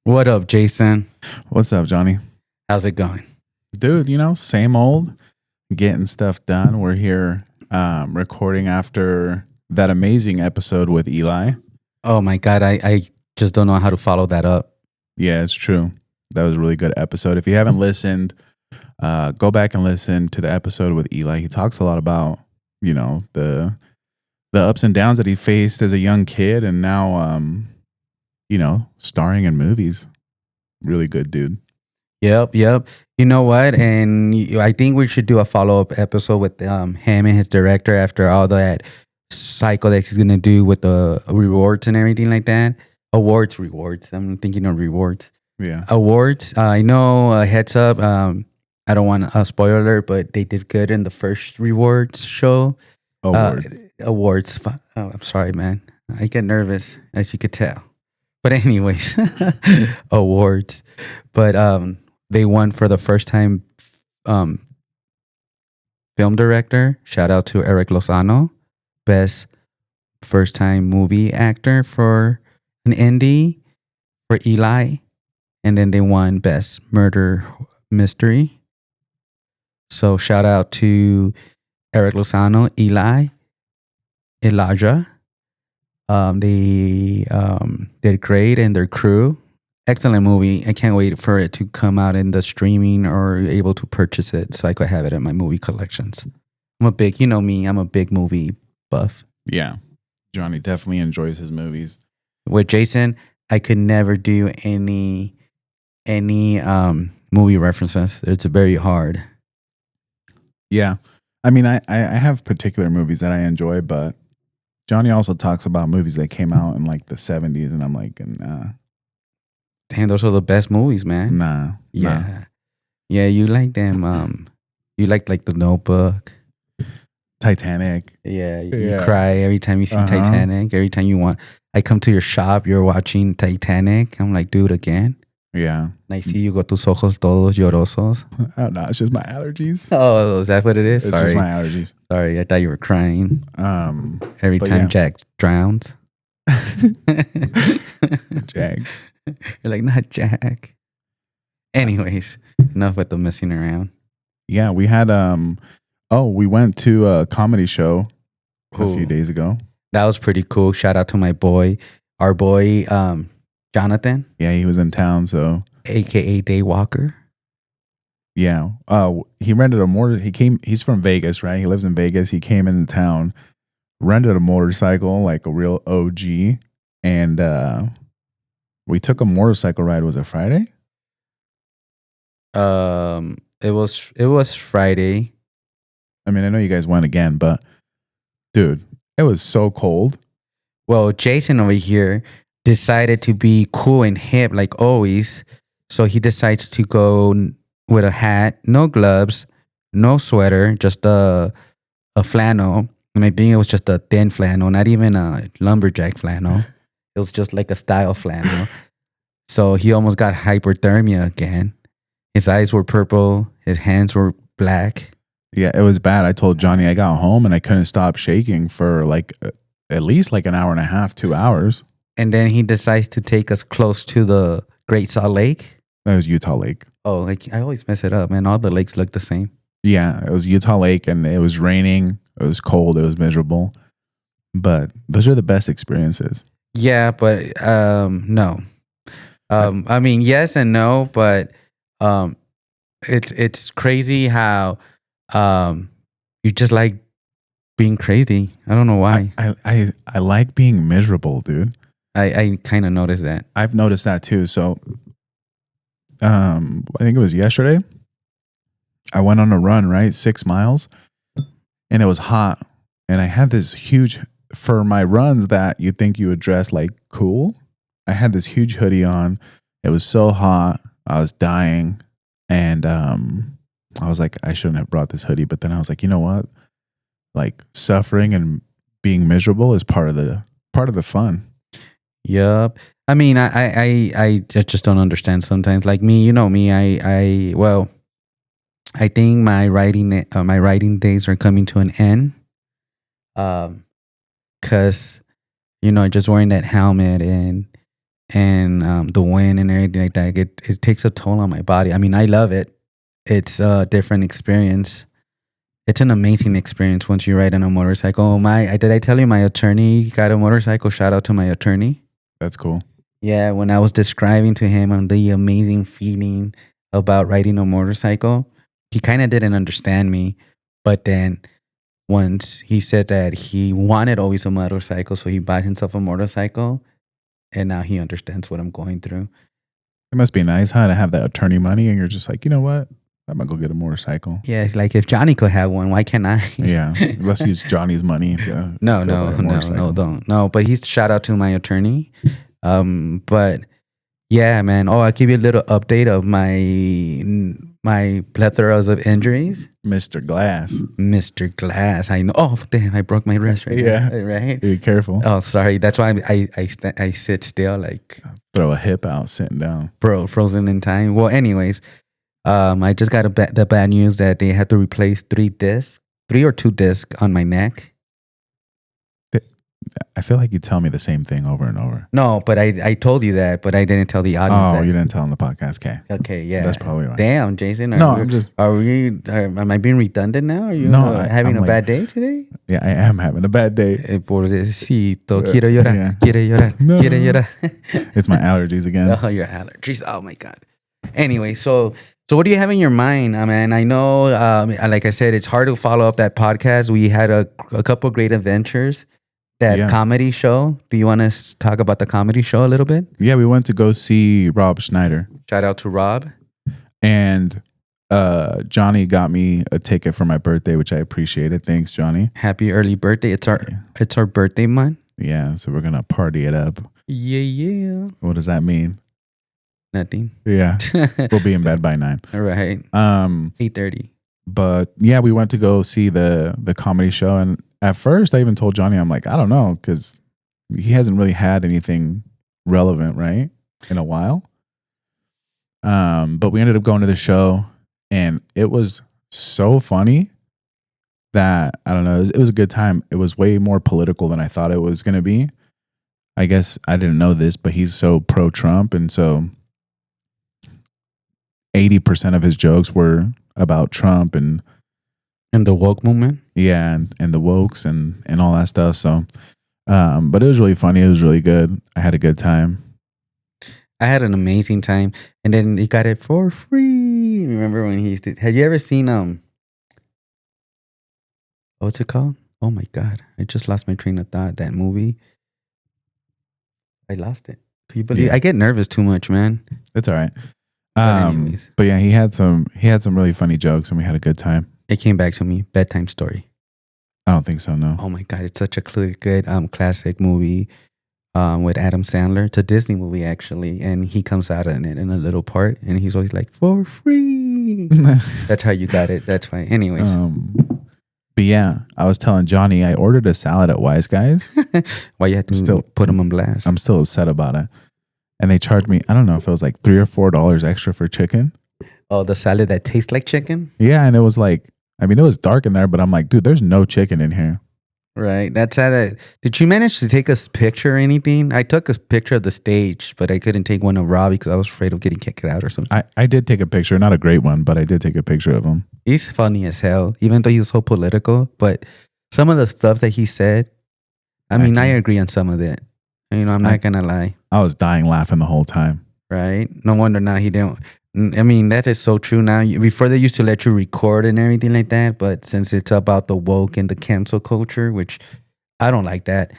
What up, Jason? What's up, Johnny? How's it going? Dude, same old, getting stuff done. We're here recording after that amazing episode with Eli. Oh my God, I just don't know how to follow that up. Yeah, it's true. That was a really good episode. If you haven't listened, go back and listen to the episode with Eli. He talks a lot about, the ups and downs that he faced as a young kid and now, starring in movies. Really good, dude. Yep. You know what? And I think we should do a follow-up episode with him and his director after all that cycle that he's gonna do with the rewards and everything like that. Rewards. I'm thinking of rewards. Yeah. Awards. I know. Heads up. I don't want a spoiler alert, but they did good in the first rewards show. Awards. Oh, I'm sorry, man. I get nervous, as you could tell. But anyways, awards. But they won for the first time film director. Shout out to Eric Lozano. Best first time movie actor for an indie for Eli. And then they won best murder mystery. So shout out to Eric Lozano, Elijah. They did great, and their crew. Excellent movie. I can't wait for it to come out in the streaming or able to purchase it so I could have it in my movie collections. I'm a big movie buff. Yeah. Johnny definitely enjoys his movies. With Jason, I could never do any movie references. It's very hard. Yeah. I mean, I have particular movies that I enjoy, but Johnny also talks about movies that came out in like the 70s, and I'm like, nah. Damn, those are the best movies, man. Nah. Yeah, you like them. You like The Notebook. Titanic. Yeah, you cry every time you see Titanic. Every time I come to your shop, you're watching Titanic. I'm like, dude, again? Yeah. And I see you got tus ojos todos llorosos. Oh, no, it's just my allergies. Oh, is that what it is? It's just my allergies. Sorry, I thought you were crying. Every time yeah. Jack drowns. Jack. You're like, not Jack. Anyways, enough with the messing around. Yeah, we had we went to a comedy show a few days ago. That was pretty cool. Shout out to our boy Jonathan. Yeah, he was in town, so AKA Daywalker. Yeah. He rented he's from Vegas, right? He lives in Vegas. He came into town, rented a motorcycle, like a real OG, and we took a motorcycle ride. Was it Friday? It was Friday. I mean, I know you guys went again, but dude, it was so cold. Well, Jason over here decided to be cool and hip like always. So he decides to go with a hat, no gloves, no sweater, just a flannel. And I think it was just a thin flannel, not even a lumberjack flannel. It was just like a style flannel. So he almost got hypothermia again. His eyes were purple. His hands were black. Yeah, it was bad. I told Johnny I got home and I couldn't stop shaking for like at least like an hour and a half, 2 hours. And then he decides to take us close to the Great Salt Lake. That was Utah Lake. Oh, like I always mess it up, man. All the lakes look the same. Yeah, it was Utah Lake, and it was raining. It was cold. It was miserable. But those are the best experiences. Yeah, but no. I mean, yes and no, but it's crazy how you just like being crazy. I don't know why. I like being miserable, dude. I kind of noticed that. I've noticed that too. So I think it was yesterday. I went on a run, right? 6 miles, and it was hot. And I had this huge, for my runs that you think you would dress like cool, I had this huge hoodie on. It was so hot. I was dying. And I was like, I shouldn't have brought this hoodie. But then I was like, you know what? Like suffering and being miserable is part of the fun. Yup. I mean, I just don't understand sometimes. Like me, you know me. I think my writing days are coming to an end. Cause just wearing that helmet and and the wind and everything like that, it takes a toll on my body. I mean, I love it. It's a different experience. It's an amazing experience once you ride on a motorcycle. Did I tell you my attorney got a motorcycle? Shout out to my attorney. That's cool. Yeah, when I was describing to him on the amazing feeling about riding a motorcycle, he kind of didn't understand me. But then once he said that he wanted always a motorcycle, so he bought himself a motorcycle, and now he understands what I'm going through. It must be nice, huh, to have that attorney money, and you're just like, you know what? I'm gonna go get a motorcycle. Yeah, like if Johnny could have one, why can't I? Yeah, let's use Johnny's money to No, buy a motorcycle. don't. No, but he's shout out to my attorney. But yeah, man. Oh, I'll give you a little update of my plethoras of injuries. Mr. Glass. Mr. Glass. I know. Oh, damn, I broke my wrist right Yeah. now. Right? Be careful. Oh, sorry. That's why I sit still like Throw a hip out sitting down. frozen in time. Well, anyways, I just got the bad news that they had to replace 3 or 2 discs on my neck. I feel like you tell me the same thing over and over. No, but I told you that, but I didn't tell the audience. Oh, that. you didn't tell on the podcast. Okay. Okay, yeah. That's probably right. Damn, Jason. Am I being redundant now? Are you having I'm a bad day today? Yeah, I am having a bad day. Pobrecito, quiero llorar, Yeah. quiere llorar, No. quiere llorar. It's my allergies again. Oh, your allergies. Oh my God. Anyway, so what do you have in your mind? I mean, I know, like I said, it's hard to follow up that podcast. We had a couple great adventures. That comedy show. Do you want to talk about the comedy show a little bit? Yeah, we went to go see Rob Schneider. Shout out to Rob. And Johnny got me a ticket for my birthday, which I appreciated. Thanks, Johnny. Happy early birthday. It's our birthday month. Yeah, so we're gonna party it up. Yeah. What does that mean? Nothing. Yeah. We'll be in bed by 9. All right. 8:30. But yeah, we went to go see the comedy show, and at first I even told Johnny, I'm like, I don't know, because he hasn't really had anything relevant, right, in a while. But we ended up going to the show, and it was so funny that, I don't know, it was a good time. It was way more political than I thought it was going to be. I guess I didn't know this, but he's so pro-Trump, and so 80% of his jokes were about Trump and the woke movement. Yeah, and the wokes and all that stuff. So, but it was really funny. It was really good. I had a good time. I had an amazing time, and then he got it for free. Remember when he used to? Have you ever seen what's it called? Oh my God, I just lost my train of thought. That movie, I lost it. Can you believe? Yeah. I get nervous too much, man. It's all right. Anyways. But yeah, he had some really funny jokes, and we had a good time. It came back to me. Bedtime Story. I don't think so. No. Oh my God, it's such a good classic movie with Adam Sandler. It's a Disney movie actually, and he comes out in it in a little part, and he's always like, for free. That's how you got it. That's why. Anyways. But yeah, I was telling Johnny I ordered a salad at Wise Guys. Why you had to put them on blast? I'm still upset about it. And they charged me, I don't know if it was like $3 or $4 extra for chicken. Oh, the salad that tastes like chicken? Yeah, and it was like, I mean, it was dark in there, but I'm like, dude, there's no chicken in here. Right. That's how that. Did you manage to take a picture or anything? I took a picture of the stage, but I couldn't take one of Robbie because I was afraid of getting kicked out or something. I did take a picture, not a great one, but I did take a picture of him. He's funny as hell, even though he was so political. But some of the stuff that he said, I mean, I agree on some of it. You know, I'm not going to lie. I was dying laughing the whole time. Right? No wonder now he didn't. I mean, that is so true now. Before they used to let you record and everything like that, but since it's about the woke and the cancel culture, which I don't like that,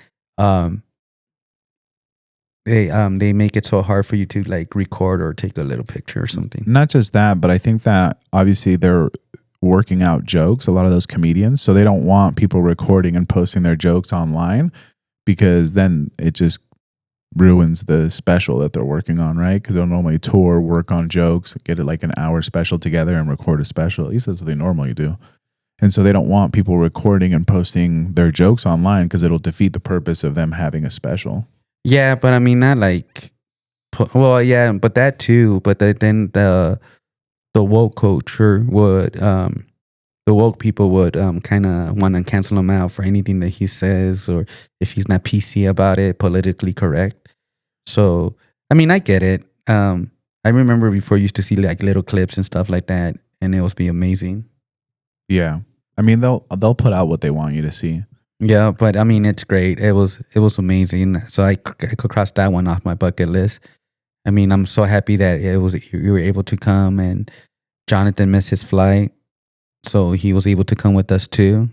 they make it so hard for you to like record or take a little picture or something. Not just that, but I think that obviously they're working out jokes, a lot of those comedians, so they don't want people recording and posting their jokes online because then it just ruins the special that they're working on, right? Because they'll normally tour, work on jokes, get it like an hour special together and record a special. At least that's what they normally do. And so they don't want people recording and posting their jokes online because it'll defeat the purpose of them having a special. Yeah, but I mean, not like, well, yeah, but that too. But then the woke culture would, the woke people would kind of want to cancel him out for anything that he says, or if he's not PC about it, politically correct. So I mean, I get it. I remember before you used to see like little clips and stuff like that, and it was be amazing. Yeah. I mean, they'll put out what they want you to see. Yeah, but I mean, it's great. It was amazing. So I could cross that one off my bucket list. I mean, I'm so happy that you were able to come, and Jonathan missed his flight, so he was able to come with us too.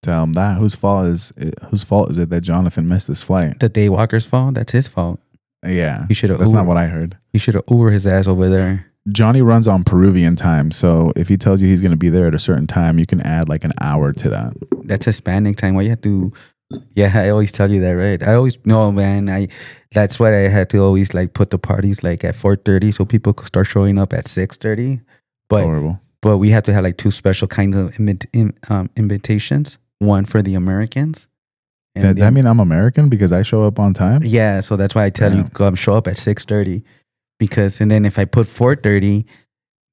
Tell them that. Whose fault is it that Jonathan missed this flight? The Daywalker's fault. That's his fault. Yeah. He should have. That's not what I heard. He should have Uber his ass over there. Johnny runs on Peruvian time, so if he tells you he's going to be there at a certain time, you can add like an hour to that. That's Hispanic time. Why you have to? Yeah, I always tell you that, right? I always no, man. That's why I had to always like put the parties like at 4:30 so people could start showing up at 6:30. It's horrible. But we have to have like two special kinds of invitations. One for the Americans. Does that mean I'm American because I show up on time? Yeah, so that's why I tell you come show up at 6:30, because and then if I put 4:30,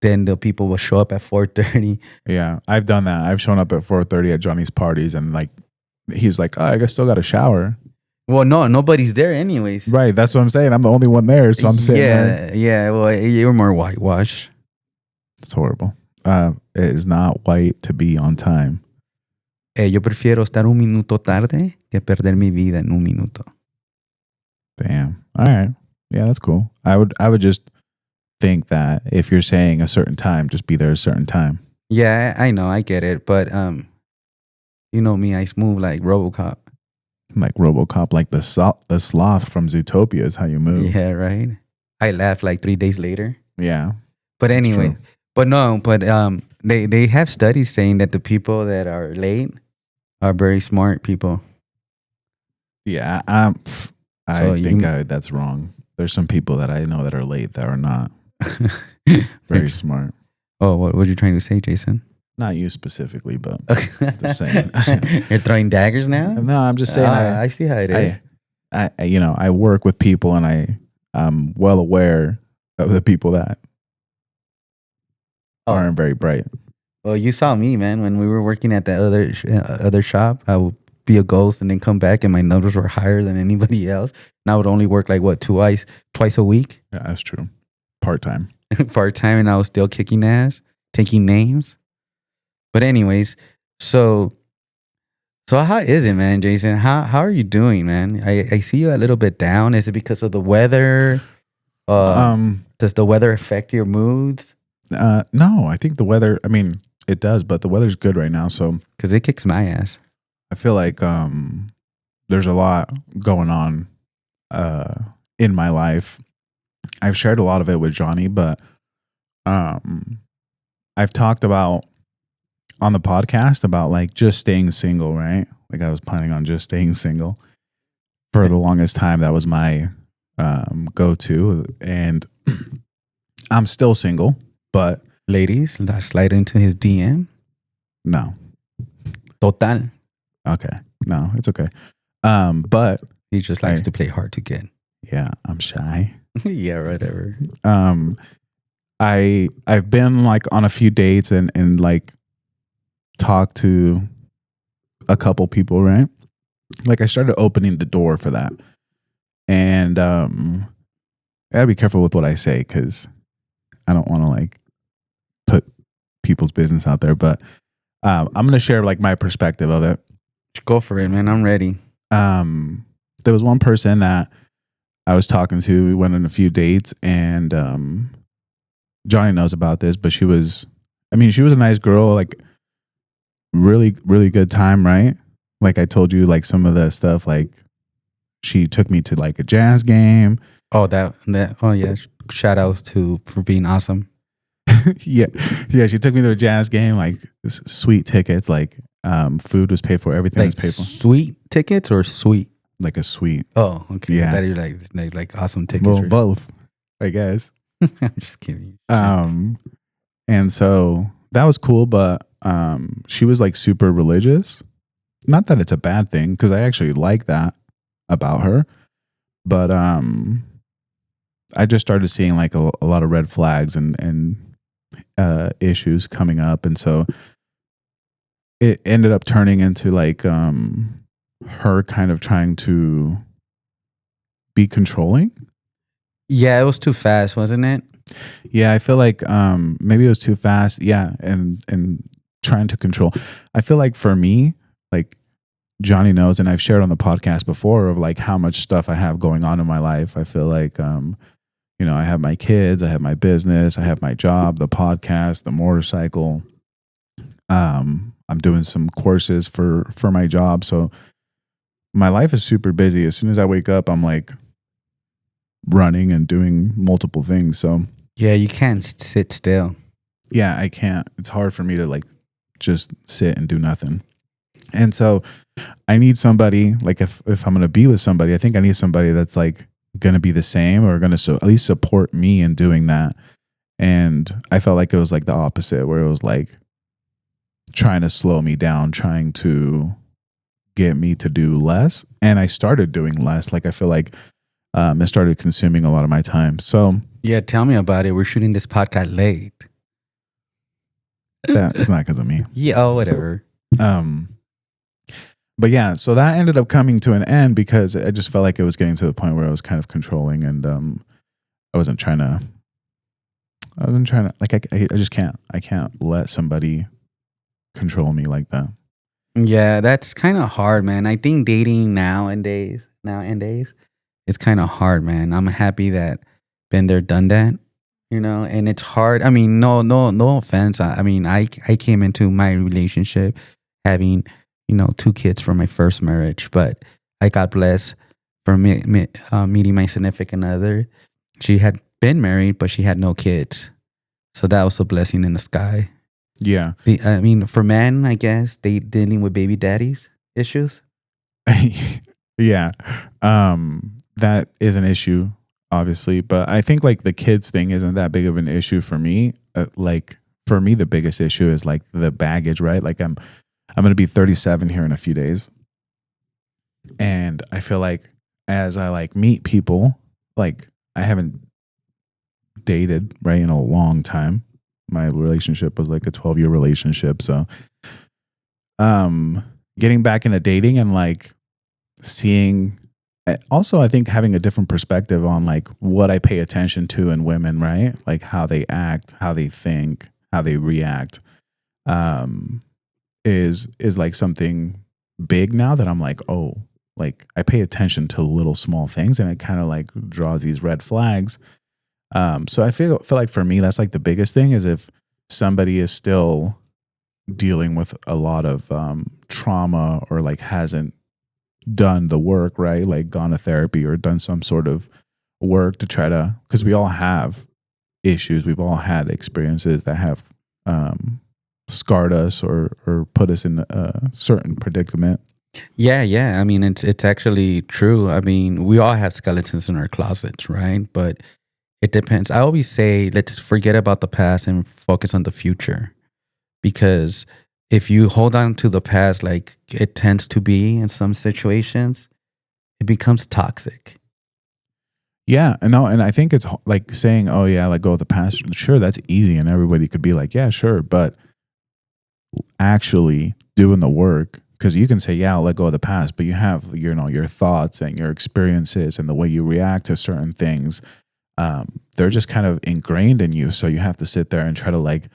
then the people will show up at 4:30. Yeah, I've done that. I've shown up at 4:30 at Johnny's parties, and like he's like, "Oh, I guess still got a shower." Well, no, nobody's there anyways. Right, that's what I'm saying. I'm the only one there, so I'm sitting there. Yeah. Well, you're more whitewash. It's horrible. It is not white to be on time. Yo prefiero estar un minuto tarde que perder mi vida en un minuto. Damn. All right. Yeah, that's cool. I would just think that if you're saying a certain time, just be there a certain time. Yeah, I know, I get it, but you know me, I move like RoboCop. Like RoboCop, like the sloth from Zootopia is how you move. Yeah, right. I laugh like 3 days later. Yeah. But anyway, they have studies saying that the people that are late are very smart people. Yeah, I think that's wrong. There's some people that I know that are late that are not very smart. Oh, what were you trying to say, Jason? Not you specifically, but just saying. You're throwing daggers now? No, I'm just saying. I see how it is. I work with people, and I'm well aware of the people that aren't very bright. Well, you saw me, man, when we were working at that other shop. I would be a ghost and then come back, and my numbers were higher than anybody else. And I would only work like twice a week. Yeah, that's true. Part-time. Part-time, and I was still kicking ass, taking names. But anyways, so how is it, man, Jason? How are you doing, man? I see you a little bit down. Is it because of the weather? Does the weather affect your moods? No, I think the weather, I mean, it does, but the weather's good right now. So, because it kicks my ass. I feel like there's a lot going on in my life. I've shared a lot of it with Johnny, but I've talked about on the podcast about like just staying single, right? Like I was planning on just staying single for the longest time. That was my go-to, and I'm still single. But ladies, slide into his DM. No. Total. Okay. No, it's okay. But he just likes to play hard to get. Yeah, I'm shy. Yeah, whatever. I've been like on a few dates and like talked to a couple people, right? Like I started opening the door for that. And I gotta be careful with what I say because I don't want to like put people's business out there, but I'm gonna share like my perspective of it. Go for it, man. I'm ready. There was one person that I was talking to. We went on a few dates, and Johnny knows about this, but she was a nice girl, like really, really good time, right? Like I told you, like some of the stuff, like she took me to like a jazz game. Oh, oh yeah. Shout outs for being awesome. Yeah. She took me to a jazz game, like sweet tickets, like food was paid for, everything was paid for. Sweet tickets or sweet? Like a suite. Oh, okay. Yeah. That you're like awesome tickets. Well, both, I guess. I'm just kidding. And so that was cool, but she was like super religious. Not that it's a bad thing, because I actually like that about her, but I just started seeing like a lot of red flags and issues coming up, and so it ended up turning into like her kind of trying to be controlling. Yeah, it was too fast, wasn't it? Yeah, I feel like maybe it was too fast. Yeah, and trying to control. I feel like for me, like Johnny knows, and I've shared on the podcast before of like how much stuff I have going on in my life. I feel like you know, I have my kids, I have my business, I have my job, the podcast, the motorcycle. I'm doing some courses for my job, so my life is super busy. As soon as I wake up, I'm like running and doing multiple things. So Yeah, you can't sit still. yeah, I can't. It's hard for me to like just sit and do nothing. And so I need somebody like if I'm gonna be with somebody, I think I need somebody that's like gonna be the same or gonna at least support me in doing that. And I felt like it was like the opposite, where it was like trying to slow me down, trying to get me to do less. And I started doing less. Like I feel like it started consuming a lot of my time. So Yeah, tell me about it. We're shooting this podcast late. that it's not because of me. Yeah, oh, whatever. But yeah, so that ended up coming to an end because I just felt like it was getting to the point where I was kind of controlling, and I wasn't trying to. Like I just can't. I can't let somebody control me like that. Yeah, that's kind of hard, man. I think dating nowadays, it's kind of hard, man. I'm happy that been there, done that, and it's hard. I mean, no offense. I mean, I came into my relationship having, 2 kids from my first marriage, but I got blessed for meeting my significant other. She had been married, but she had no kids, so that was a blessing in the sky. Yeah. I mean, for men, I guess they dealing with baby daddies issues. Yeah. That is an issue, obviously, but I think like the kids thing isn't that big of an issue for me. Like for me, the biggest issue is like the baggage, right? Like I'm going to be 37 here in a few days. And I feel like as I like meet people, like I haven't dated, right, in a long time. My relationship was like a 12-year relationship. So getting back into dating and like seeing, also I think having a different perspective on like what I pay attention to in women, right? Like how they act, how they think, how they react, is like something big now that I'm like, oh, like I pay attention to little small things, and it kind of like draws these red flags. So I feel like for me, that's like the biggest thing is if somebody is still dealing with a lot of trauma or like hasn't done the work, right? Like gone to therapy or done some sort of work to try to, because we all have issues. We've all had experiences that have scarred us or put us in a certain predicament. Yeah. I mean, it's actually true. I mean, we all have skeletons in our closets, right? But it depends. I always say, let's forget about the past and focus on the future. Because if you hold on to the past, like it tends to be in some situations, it becomes toxic. Yeah, and no, and I think it's like saying, "Oh yeah, let go of the past." Sure, that's easy, and everybody could be like, "Yeah, sure," but actually doing the work, because you can say, "Yeah, I'll let go of the past," but you have, your thoughts and your experiences and the way you react to certain things. They're just kind of ingrained in you, so you have to sit there and try to like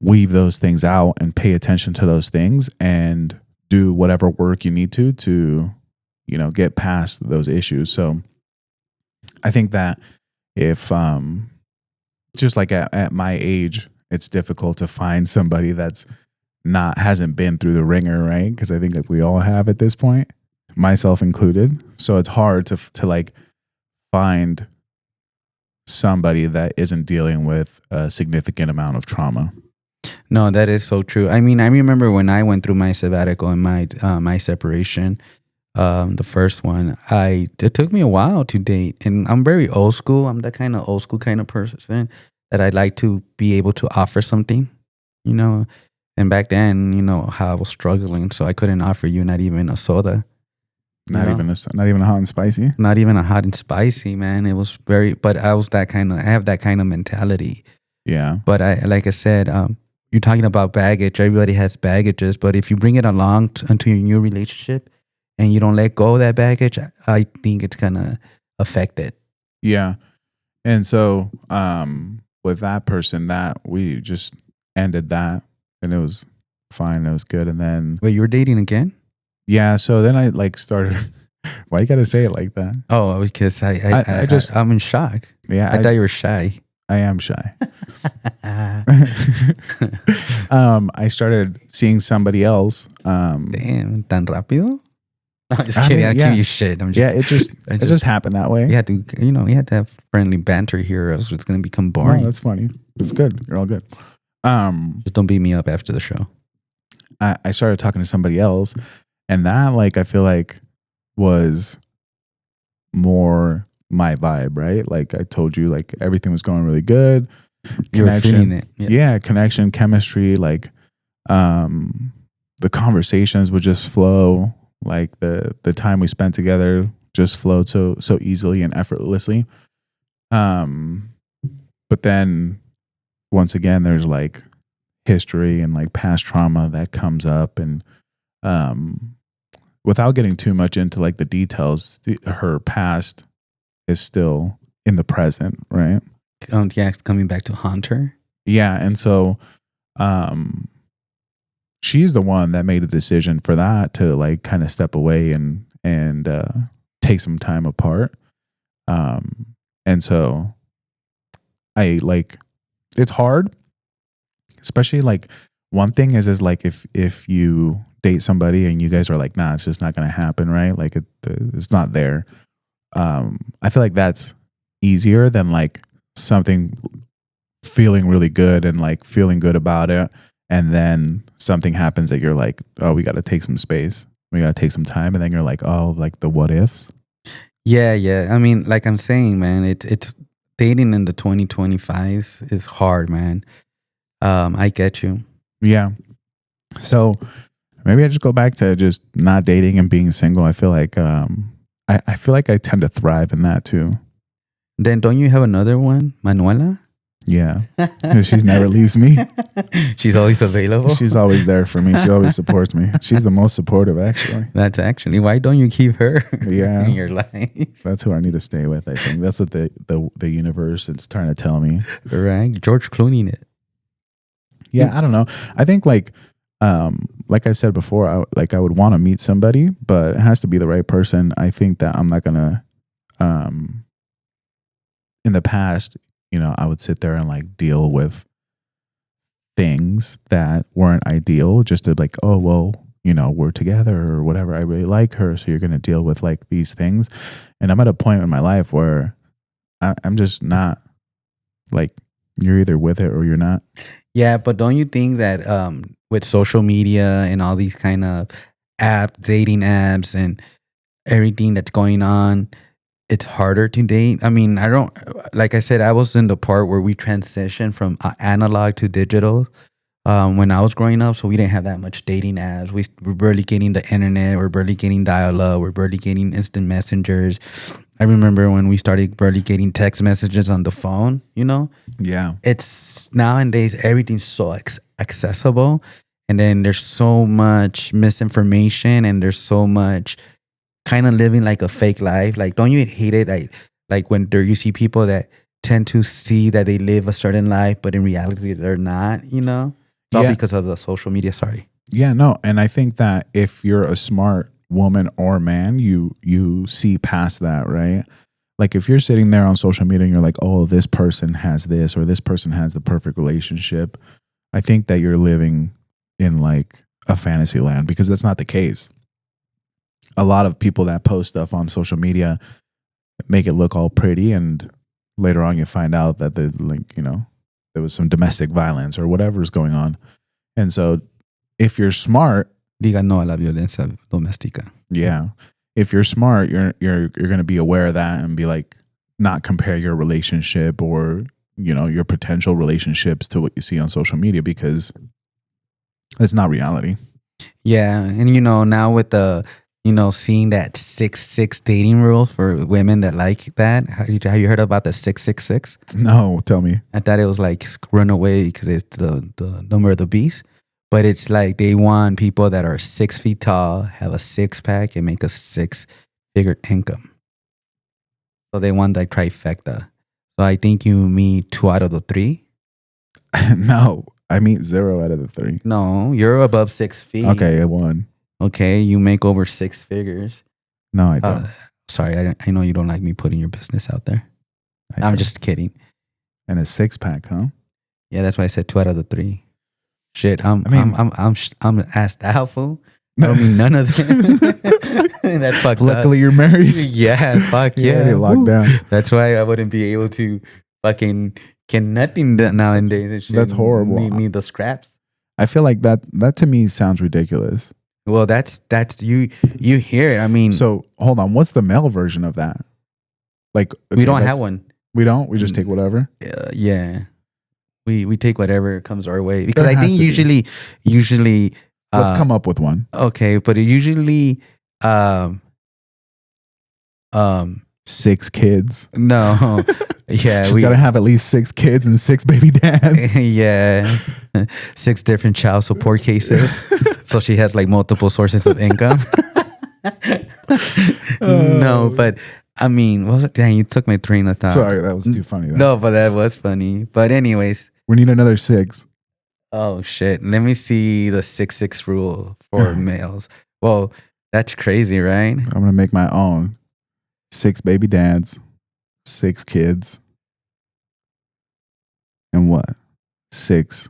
weave those things out and pay attention to those things and do whatever work you need to get past those issues. So I think that if just like at my age, it's difficult to find somebody that's hasn't been through the ringer, right? Because I think like we all have at this point, myself included. So it's hard to like find somebody that isn't dealing with a significant amount of trauma. No, that is so true. I mean, I remember when I went through my sabbatical and my separation, the first one, it took me a while to date, and I'm very old school. I'm that kind of old school kind of person that I like to be able to offer something, And back then, how I was struggling, so I couldn't offer you not even a soda. Not even a hot and spicy. Not even a hot and spicy, man. It was but I have that kind of mentality. Yeah. But like I said, you're talking about baggage. Everybody has baggages, but if you bring it along into your new relationship and you don't let go of that baggage, I think it's gonna affect it. Yeah. And so with that person, that we just ended that, and it was fine. It was good. And then Wait, you were dating again? yeah, so then I like started. Why you gotta say it like that? Oh, because I just I'm in shock. yeah, I thought you were shy. I am shy. I started seeing somebody else. Damn, tan rápido? No, I'm just I kidding. mean, I'm yeah. giving you shit. I'm Yeah, just, it just happened that way. you had to, you had to have friendly banter here, or else it's gonna become No, boring. that's funny. It's good. You're all good. Just don't beat me up after the show. I started talking to somebody else, and that like I feel like was more my vibe, right? Like I told you, like everything was going really good. You were feeling it. Yeah, connection, chemistry, like the conversations would just flow. Like the time we spent together just flowed so easily and effortlessly. But then once again there's like history and like past trauma that comes up, and without getting too much into like the details, her past is still in the present, right? Yeah, coming back to Hunter. Yeah, and so she's the one that made a decision for that to like kind of step away and take some time apart. And so I like it's hard, especially like one thing is like if you date somebody and you guys are like, nah, it's just not gonna happen, right? Like it's not there. I feel like that's easier than like something feeling really good and like feeling good about it, and then something happens that you're like, oh, we got to take some space, we got to take some time, and then you're like, oh, like the what ifs. Yeah. I mean, like I'm saying, man, it's dating in the 2025s is hard, man. I get you. Yeah. So maybe I just go back to just not dating and being single. I feel like I feel like I tend to thrive in that too. Then don't you have another one, Manuela? Yeah. She's never leaves me. She's always available. She's always there for me. She always supports me. She's the most supportive, actually. That's actually why don't you keep her Yeah. in your life? That's who I need to stay with. I think that's what the universe is trying to tell me. Right, George Clooney it. Yeah, I don't know. I think like I said before, I would want to meet somebody, but it has to be the right person. I think that I'm not gonna. In the past, I would sit there and like deal with things that weren't ideal, just to like, oh well, we're together or whatever. I really like her, so you're gonna deal with like these things. And I'm at a point in my life where I'm just not like, you're either with it or you're not. Yeah, but don't you think that with social media and all these kind of dating apps and everything that's going on, it's harder to date? I mean, like I said, I was in the part where we transitioned from analog to digital when I was growing up. So we didn't have that much dating apps. We're barely getting the internet. We're barely getting dial-up. We're barely getting instant messengers. I remember when we started barely getting text messages on the phone, Yeah. It's nowadays everything's so accessible, and then there's so much misinformation, and there's so much kind of living like a fake life. Like, don't you hate it? Like when you see people that tend to see that they live a certain life, but in reality they're not. It's all because of the social media. Sorry. Yeah, no, and I think that if you're a smart woman or man, you see past that, right? Like if you're sitting there on social media and you're like, oh, this person has this or this person has the perfect relationship, I think that you're living in like a fantasy land, because that's not the case. A lot of people that post stuff on social media make it look all pretty, and later on you find out that there's like, there was some domestic violence or whatever's going on. And so if you're smart, Diga no a la violencia doméstica. yeah. If you're smart, you're going to be aware of that and be like, not compare your relationship or, your potential relationships to what you see on social media, because it's not reality. Yeah. And, now with the, seeing that 666 dating rule for women that like that. Have you heard about the 666? No, tell me. I thought it was like run away because it's the number of the beast. But it's like they want people that are 6 feet tall, have a six pack, and make a 6-figure income. So they want that trifecta. So I think you meet 2 out of the 3. No, I meet 0 out of the 3. No, you're above 6 feet. Okay, I won. Okay, you make over 6 figures. No, I don't. Sorry, I know you don't like me putting your business out there. I I'm don't. just kidding. And a 6-pack, huh? Yeah, that's why I said 2 out of the 3. Shit, I'm asked out, fool. I don't mean none of them. That's fucked Luckily, up. you're married. Yeah, fuck yeah. You're locked Woo. down. That's why I wouldn't be able to fucking get nothing nowadays. And shit. That's horrible. Need the scraps. I feel like that to me sounds ridiculous. Well, that's you hear it. I mean, So hold on, what's the male version of that? Like we don't that's- have one. We don't. We just take whatever. Yeah, we take whatever comes our way because There I has think to be. usually Let's come up with one. okay, but it usually 6 kids. no, yeah, She's got to have at least 6 kids and 6 baby dads. yeah, 6 different child support cases, so she has like multiple sources of income. No, but I mean, what was it? Dang, you took my train of thought. Sorry, that was too funny. Though. No, but that was funny. But anyways, We need another 6. oh shit. Let me see the 6'6" rule for males. Well, that's crazy, right? I'm gonna make my own. 6 baby dads, 6 kids, and what? 6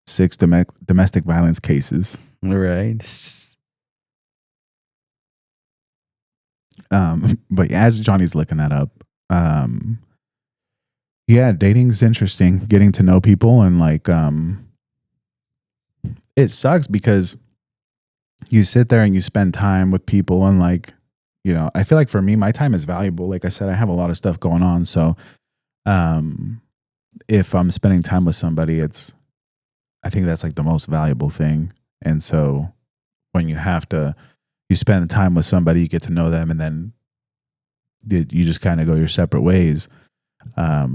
domestic violence cases. Right. But as Johnny's looking that up, yeah, dating's interesting. Getting to know people and like, it sucks because you sit there and you spend time with people and like, you know, I feel like for me, my time is valuable. Like I said, I have a lot of stuff going on. So, if I'm spending time with somebody, I think that's like the most valuable thing. And so when you spend time with somebody, you get to know them, and then you just kind of go your separate ways. I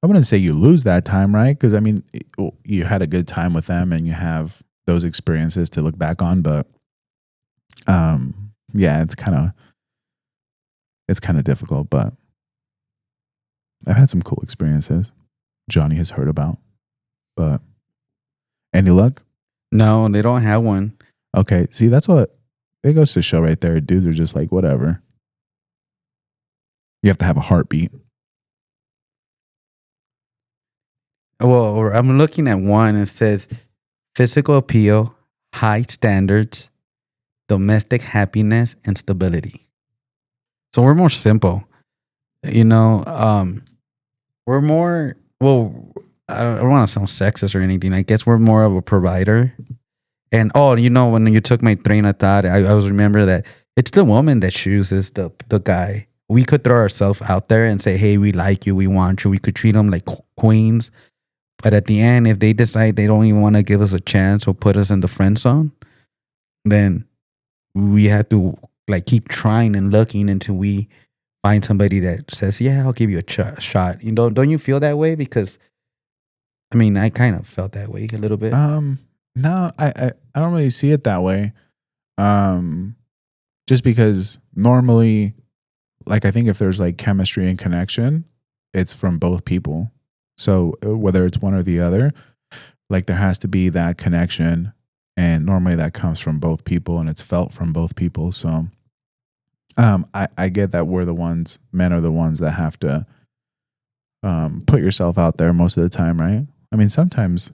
wouldn't say you lose that time, right? Because I mean, you had a good time with them and you have those experiences to look back on. But yeah, it's kind of difficult. But I've had some cool experiences Johnny has heard about. But any luck? No, they don't have one. Okay, see, that's what it goes to show right there. Dudes are just like, whatever. You have to have a heartbeat. Well, I'm looking at one. It says physical appeal, high standards, domestic happiness, and stability. So we're more simple. You know, we're more, well, I don't want to sound sexist or anything. I guess we're more of a provider. And you know, when you took my train of thought, I was remember that it's the woman that chooses the guy. We could throw ourselves out there and say, hey, we like you, we want you. We could treat them like queens. But at the end, if they decide they don't even want to give us a chance or put us in the friend zone, then we have to like keep trying and looking until we find somebody that says, yeah, I'll give you a shot. You know, don't you feel that way? Because I mean, I kind of felt that way a little bit. No, I don't really see it that way. Just because normally, like I think if there's like chemistry and connection, it's from both people. So whether it's one or the other, like there has to be that connection, and normally that comes from both people and it's felt from both people. So I get that men are the ones that have to put yourself out there most of the time, right? I mean, sometimes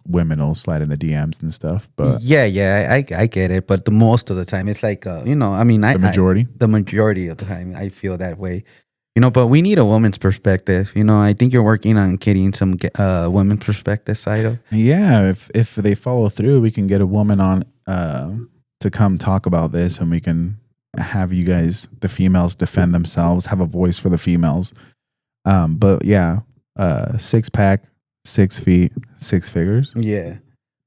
women will slide in the DMs and stuff, but yeah, I get it. But the most of the time, it's like, you know, I mean, the majority of the time, I feel that way. You know, but we need a woman's perspective. You know, I think you're working on getting some women's perspective side of. Yeah, if they follow through, we can get a woman on to come talk about this, and we can have you guys, the females, defend themselves, have a voice for the females. But yeah, 6-pack, 6 feet, 6 figures. Yeah.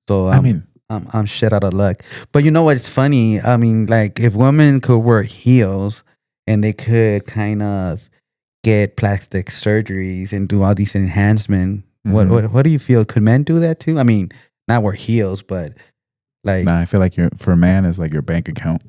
So I mean, I'm shit out of luck. But you know what's funny? I mean, like if women could wear heels and they could kind of get plastic surgeries and do all these enhancements, what do you feel? Could men do that too? I mean, not wear heels, but like I feel like for a man is like your bank account.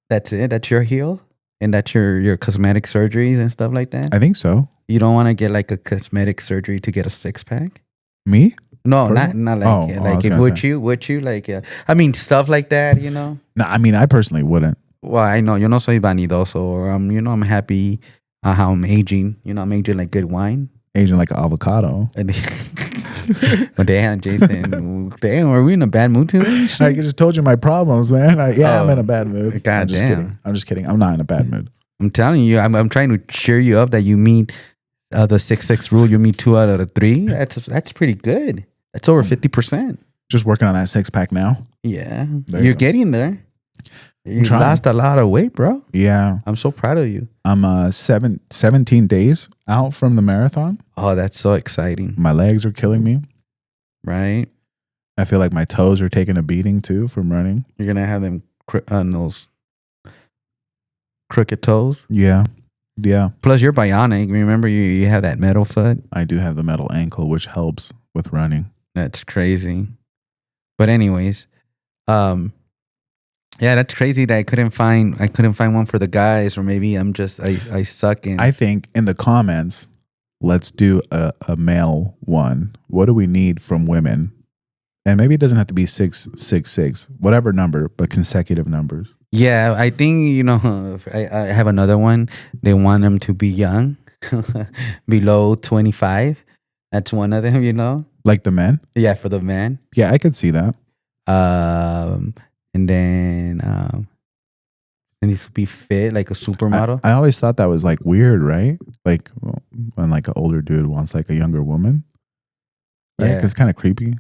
that's it. That's your heel. And that's your cosmetic surgeries and stuff like that. I think so. You don't want to get like a cosmetic surgery to get a six pack. Me? No, Personally? not like Oh, I like was if gonna would you like I mean stuff like that, you know. No, I mean, I personally wouldn't. Well, I know yo no soy vanidoso, or I'm happy how I'm aging. You know, I'm aging like good wine. Aging like an avocado. And but damn, Jason, damn, are we in a bad mood today? I just told you my problems, man. I'm in a bad mood. God I'm just damn. kidding. I'm just kidding. I'm not in a bad mood. I'm telling you, I'm trying to cheer you up that you meet the 6-6 rule. You meet 2 out of the 3. That's pretty good. That's over 50%. Just working on that 6-pack now. Yeah, There you you're go. getting there. You trying. lost a lot of weight, bro. Yeah. I'm so proud of you. I'm 17 days out from the marathon. Oh, that's so exciting, My legs are killing me. right? I feel like my toes are taking a beating too from running. You're gonna have them those crooked toes. Yeah. Yeah. Plus, you're bionic. Remember, you have that metal foot. I do have the metal ankle, which helps with running. That's crazy. But anyways, yeah, that's crazy that I couldn't find one for the guys, or maybe I suck in. I think in the comments, let's do a male one. What do we need from women? And maybe it doesn't have to be 666, whatever number, but consecutive numbers. Yeah, I think, I have another one. They want them to be young, below 25. That's one of them, Like the men? Yeah, for the man. Yeah, I could see that. And then it needs to be fit, like a supermodel. I always thought that was like weird, right? Like when like an older dude wants like a younger woman. Right? Yeah. It's kind of creepy.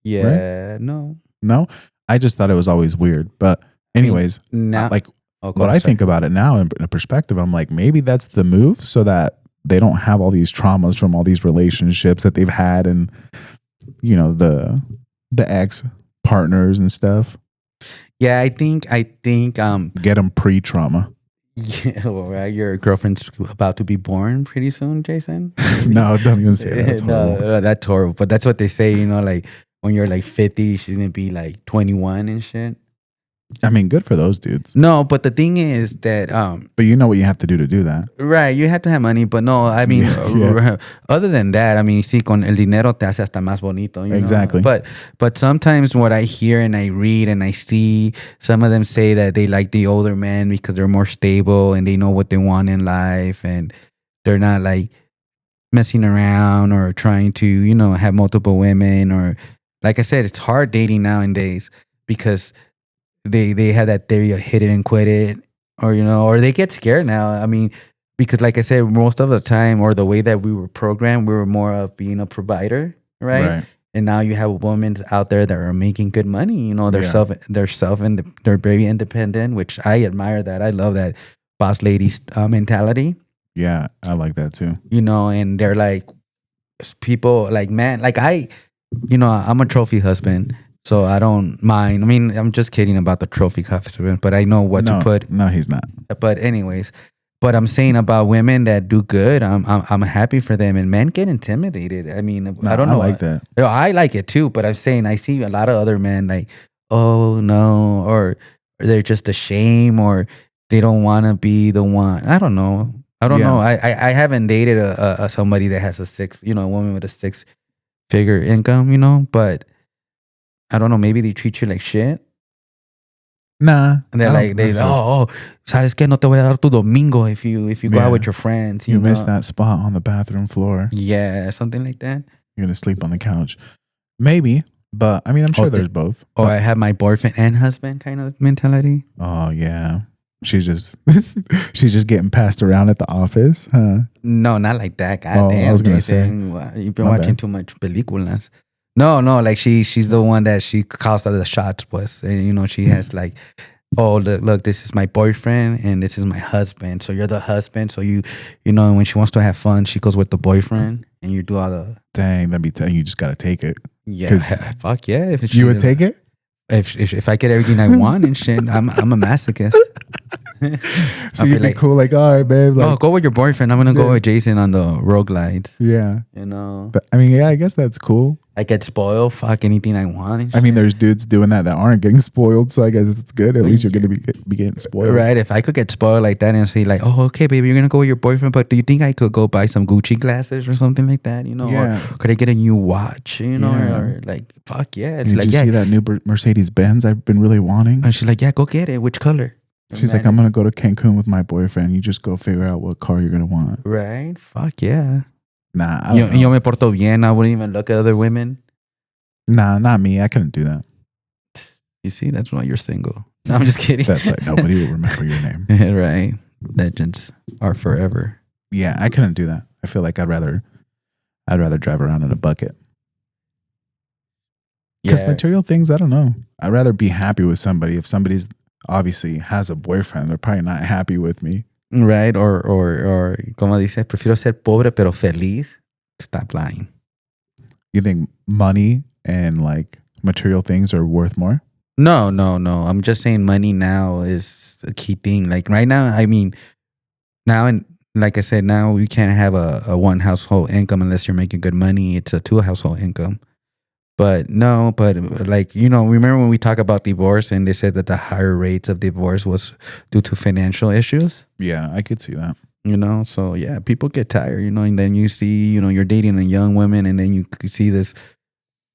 Yeah, no. No? I just thought it was always weird. But anyways, Now, like oh, go what on, I sorry. think about it now in a perspective, I'm like, maybe that's the move so that they don't have all these traumas from all these relationships that they've had and, the ex partners and stuff. Yeah, I think Get them pre-trauma. yeah, well, right, your girlfriend's about to be born pretty soon, Jason. No, don't even say that. That's horrible. No, that's horrible. But that's what they say, like when you're like 50, she's gonna be like 21 and shit. I mean, good for those dudes. No, but the thing is that But you know what you have to do that. right, you have to have money, but no, I mean, Yeah. other than that, I mean, sí, con el dinero te hace hasta más bonito, you know? Exactly. But sometimes what I hear and I read and I see, some of them say that they like the older men because they're more stable and they know what they want in life and they're not like messing around or trying to, have multiple women, or like I said, it's hard dating nowadays because they have that theory of hit it and quit it, or they get scared now. I mean, because like I said, most of the time, or the way that we were programmed, we were more of being a provider, right? And now you have women out there that are making good money. They're Yeah. they're very independent, which I admire. That I love that boss lady mentality. Yeah, I like that too. And they're like people like, man, like I'm a trophy husband. So I don't mind. I mean, I'm just kidding about the trophy husband, but I know what to put. No, he's not. But anyways, but I'm saying about women that do good, I'm happy for them. And men get intimidated. I mean, No, I don't know. I like that. I like it too, but I'm saying I see a lot of other men like, oh no, or they're just ashamed, or they don't want to be the one. I don't know. I don't know. I haven't dated a somebody that has a woman with a 6-figure income, but I don't know. Maybe they treat you like shit. Nah. And they're like, sabes que no te voy a dar tu domingo if you go out with your friends. You know? missed that spot on the bathroom floor. Yeah, something like that. You're gonna sleep on the couch. Maybe, but I mean, I'm sure there's both. Or I have my boyfriend and husband kind of mentality. Oh yeah, she's just she's just getting passed around at the office, huh? No, not like that. God Oh, damn, I was gonna Jason. You've been My watching bad. too much películas. No, like she's the one that she calls out the shots, pues. And she has like, oh, look, this is my boyfriend and this is my husband. So you're the husband. So you know, when she wants to have fun, she goes with the boyfriend and you do all the. Dang, that'd be you just gotta take it. Yeah, 'Cause fuck yeah. If You would take it? If I get everything I want and shit, I'm a masochist. So you'd be cool, like, all right, babe. Like, oh, go with your boyfriend. I'm gonna go Yeah. with Jason on the roguelites. yeah. You know, But I mean, yeah, I guess that's cool. I get spoiled. Fuck anything I want. and I mean, shit. there's dudes doing that aren't getting spoiled, so I guess it's good. At least you're gonna be getting spoiled. right. If I could get spoiled like that and say like, oh, okay, baby, you're gonna go with your boyfriend, but do you think I could go buy some Gucci glasses or something like that? You know, Yeah. or could I get a new watch? You know, Yeah. or like, fuck yeah. It's Did like, you yeah. see that new Mercedes Benz I've been really wanting? And she's like, yeah, go get it. Which color? She's like, I'm gonna go to Cancun with my boyfriend. You just go figure out what car you're gonna want. right. Fuck yeah. Nah, I don't know. Yo me porto bien. I wouldn't even look at other women. Nah, not me. I couldn't do that. You see, that's why you're single. No, I'm just kidding. That's like nobody will remember your name. right. Legends are forever. Yeah, I couldn't do that. I feel like I'd rather drive around in a bucket. Because material things, I don't know. I'd rather be happy with somebody. If somebody's obviously has a boyfriend, they're probably not happy with me. Right. Or como dice, prefiero ser pobre pero feliz. Stop lying. You think money and like material things are worth more? No. I'm just saying money now is a key thing. Like right now, I mean, now and like I said, now you can't have a one household income unless you're making good money. It's a two household income. But like, you know, remember when we talk about divorce and they said that the higher rates of divorce was due to financial issues? Yeah, I could see that. You know, so yeah, people get tired, you know, and then you see, you know, you're dating a young woman and then you see this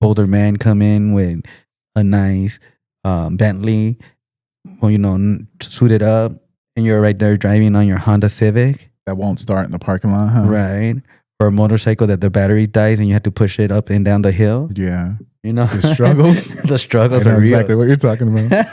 older man come in with a nice Bentley, well, you know, suited up, and you're right there driving on your Honda Civic. That won't start in the parking lot, huh? Right. Or a motorcycle that the battery dies and you have to push it up and down the hill. Yeah. You know, The struggles. the struggles I know are real. exactly what you're talking about.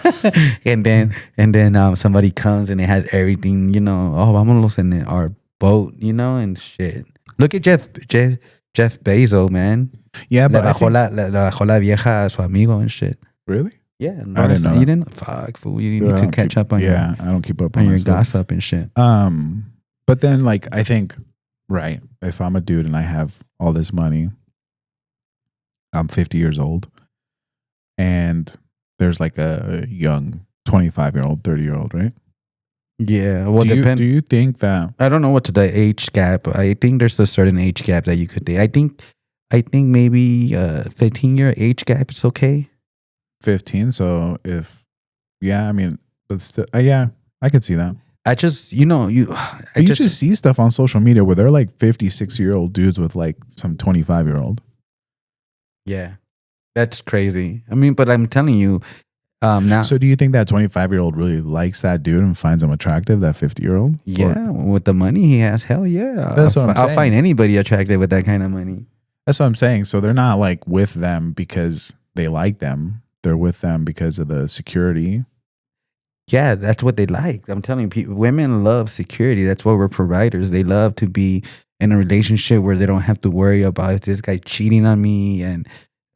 and then somebody comes and it has everything, you know. Oh, vámonos in our boat, you know, and shit. Look at Jeff Bezos, man. Yeah, Le but I bajó think, le bajó la vieja a su amigo and shit. really? Yeah, I didn't know you that. didn't. Fuck, fool. You Dude, need I to don't catch keep- up on Yeah, I don't keep up your on my stuff. gossip and shit. But then like I think, right, if I'm a dude and I have all this money, I'm 50 years old, and there's like a young 25-year-old, 30-year-old, right? Yeah, well, do depend. you think that I don't know what's the age gap. I think there's a certain age gap that you could date. I think maybe 15-year age gap is okay. 15? So if, yeah, I mean, but still, yeah, I could see that. I just, you know, you just see stuff on social media where they're like 56-year-old dudes with like some 25-year-old. yeah, that's crazy. I mean, but I'm telling you, now, So do you think that 25-year-old really likes that dude and finds him attractive, that 50-year-old? yeah, with the money he has, hell yeah. That's what I'm I'll saying. find anybody attractive with that kind of money. That's what I'm saying. So they're not like with them because they like them. They're with them because of the security. Yeah, that's what they like. I'm telling you, women love security. That's what we're providers. They love to be in a relationship where they don't have to worry about, is this guy cheating on me, and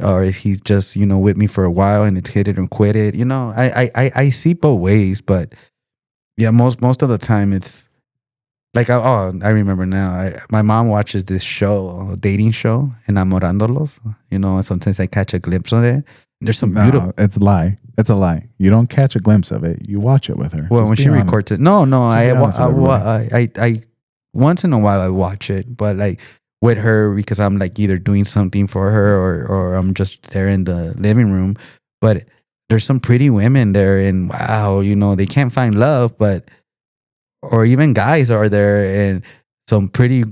or is he just, you know, with me for a while and it's hit it or quit it. You know, I see both ways, but yeah, most of the time it's like, I remember now. My mom watches this show, a dating show, Enamorándolos. You know, sometimes I catch a glimpse of it. There's some beautiful. No, it's a lie. It's a lie. You don't catch a glimpse of it. You watch it with her. Well, Just when be she honest. records it, no, Just be honest with I once in a while I watch it, but like with her because I'm like either doing something for her or I'm just there in the living room. But there's some pretty women there, and wow, you know, they can't find love, but or even guys are there, and some pretty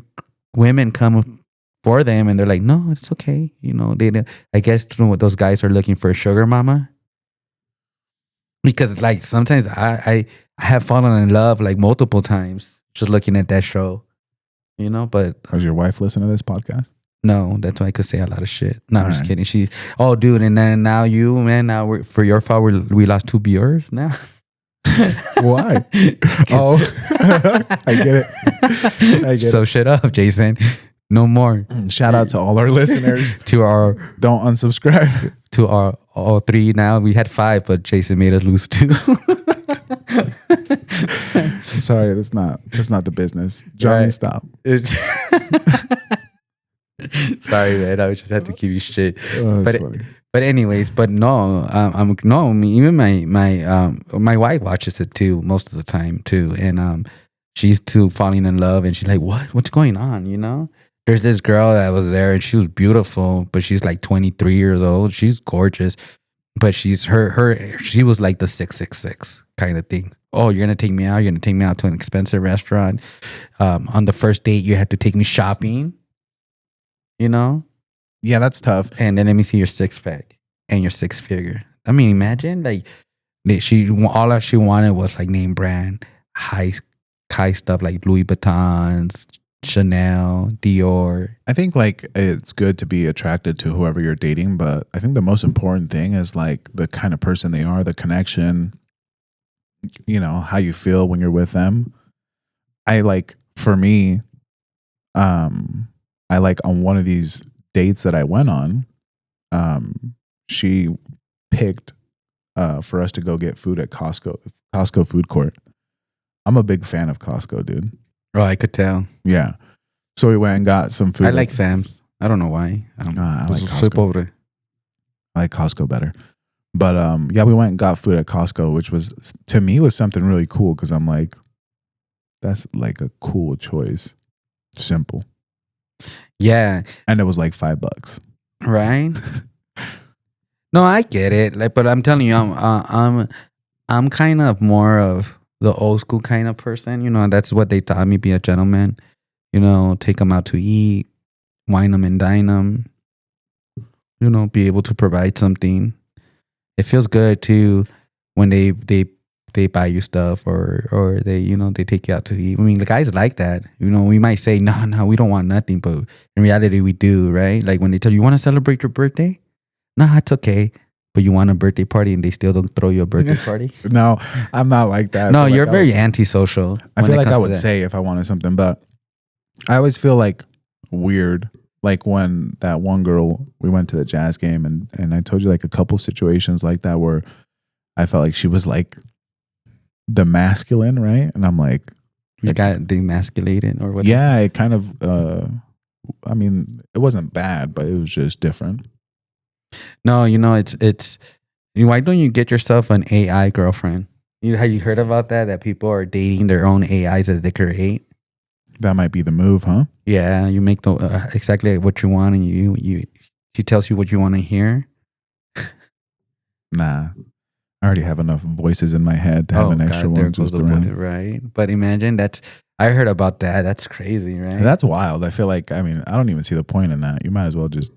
women come for them, and they're like, no, it's okay, you know. I guess, you know, what those guys are looking for a sugar mama. Because like sometimes I have fallen in love like multiple times just looking at that show, you know. But Does your wife listen to this podcast? no, that's why I could say a lot of shit. No, I'm just Alright. kidding. Oh, dude, and then now you, man, now for your fault we lost 2 viewers now. Why? Oh, I get it. I get So shut up, Jason. No more. it. Shout out to all our listeners. To our Don't unsubscribe. all 3 now. We had 5, but Jason made us lose 2. Sorry, that's not the business. Johnny, Right. stop. Sorry, man. I just had to give you shit. Oh, that's But funny. But anyways, but no, I'm no. I mean, even my wife watches it too most of the time too, and she's too falling in love, and she's like, What's going on?" There's this girl that was there, and she was beautiful, but she's like 23 years old. She's gorgeous, but she was like the 666 kind of thing. Oh, you're gonna take me out. You're gonna take me out to an expensive restaurant. On the first date, you had to take me shopping. You know, Yeah, that's tough. and then let me see your six pack and your six figure. I mean, imagine like she all that she wanted was like name brand high stuff like Louis Vuittons, Chanel, Dior. I think like it's good to be attracted to whoever you're dating, but I think the most important thing is like the kind of person they are, the connection, how you feel when you're with them. I like for me, I like on one of these dates that I went on, she picked for us to go get food at Costco food court. I'm a big fan of Costco, dude. Oh, I could tell. Yeah. So we went and got some food. I like Sam's. I don't know why. I like soy Costco. pobre. I like Costco better. But yeah, we went and got food at Costco, which was to me was something really cool because I'm like, that's like a cool choice. Simple. Yeah. And it was like $5. Right. No, I get it. Like, but I'm telling you, I'm kind of more of the old school kind of person. That's what they taught me: be a gentleman. Take them out to eat, wine them and dine them. Be able to provide something. It feels good too when they buy you stuff or they take you out to eat. I mean, the guys like that. We might say no, we don't want nothing, but in reality we do, right? Like when they tell you want to celebrate your birthday, nah, it's okay. But you want a birthday party and they still don't throw you a birthday party? No, I'm not like that. No, you're very antisocial. I feel like I would say if I wanted something, but I always feel like weird. Like when that one girl, we went to the Jazz game and I told you like a couple situations like that where I felt like she was like the masculine, right? And I'm like, you got demasculated or what? Yeah, it kind of, I mean, it wasn't bad, but it was just different. No, it's why don't you get yourself an AI girlfriend? Have you heard about that? That people are dating their own AIs that they create. That might be the move, huh? Yeah, you make exactly what you want, and she tells you what you want to hear. Nah, I already have enough voices in my head to have an extra one just around. Right? But imagine I heard about that. That's crazy, right? That's wild. I feel like, I mean, I don't even see the point in that. You might as well just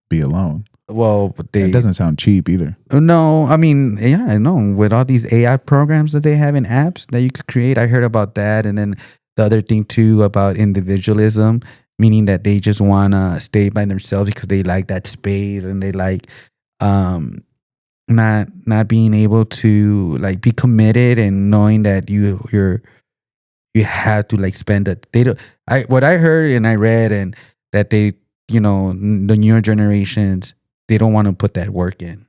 be alone. Well, but it doesn't sound cheap either. No, I mean, yeah, I know. With all these AI programs that they have in apps that you could create, I heard about that. And then the other thing too about individualism, meaning that they just want to stay by themselves because they like that space and they like not being able to like be committed and knowing that you have to like spend it. What I heard and I read and that they, the newer generations, they don't want to put that work in.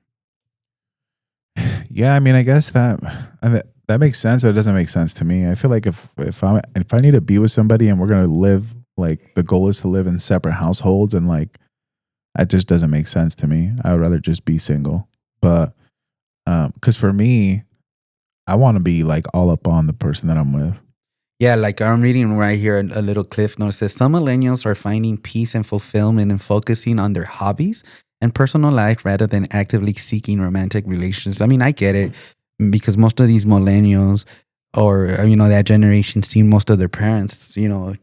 Yeah, I mean, I guess that makes sense. Or it doesn't make sense to me. I feel like if I need to be with somebody and we're gonna live, like the goal is to live in separate households, and like that just doesn't make sense to me. I would rather just be single. But because for me, I want to be like all up on the person that I'm with. Yeah, like I'm reading right here a little cliff note. It says some millennials are finding peace and fulfillment in focusing on their hobbies and personal life rather than actively seeking romantic relations. I mean, I get it because most of these millennials or, that generation seen most of their parents,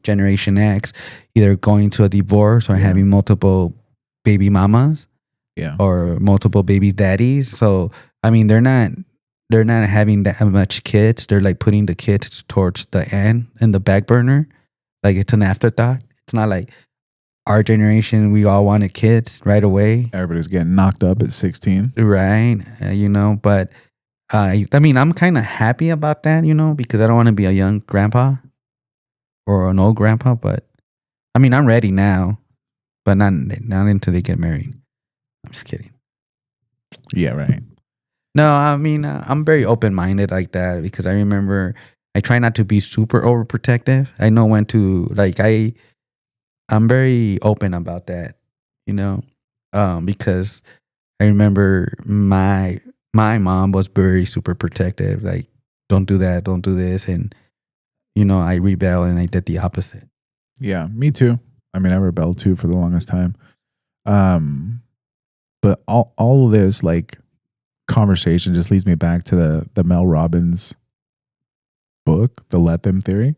Generation X, either going to a divorce or having multiple baby mamas or multiple baby daddies. So, I mean, they're not having that much kids. They're like putting the kids towards the end and the back burner. Like it's an afterthought. It's not like our generation, we all wanted kids right away. Everybody's getting knocked up at 16. Right. But I mean, I'm kind of happy about that, because I don't want to be a young grandpa or an old grandpa. But I mean, I'm ready now, but not until they get married. I'm just kidding. Yeah, right. No, I mean, I'm very open-minded like that because I remember I try not to be super overprotective. I know when to, like, I'm very open about that, because I remember my mom was very super protective, like don't do that, don't do this, and I rebel and I did the opposite. Yeah, me too. I mean, I rebelled too for the longest time. Um, but all of this like conversation just leads me back to the Mel Robbins book, The Let Them Theory,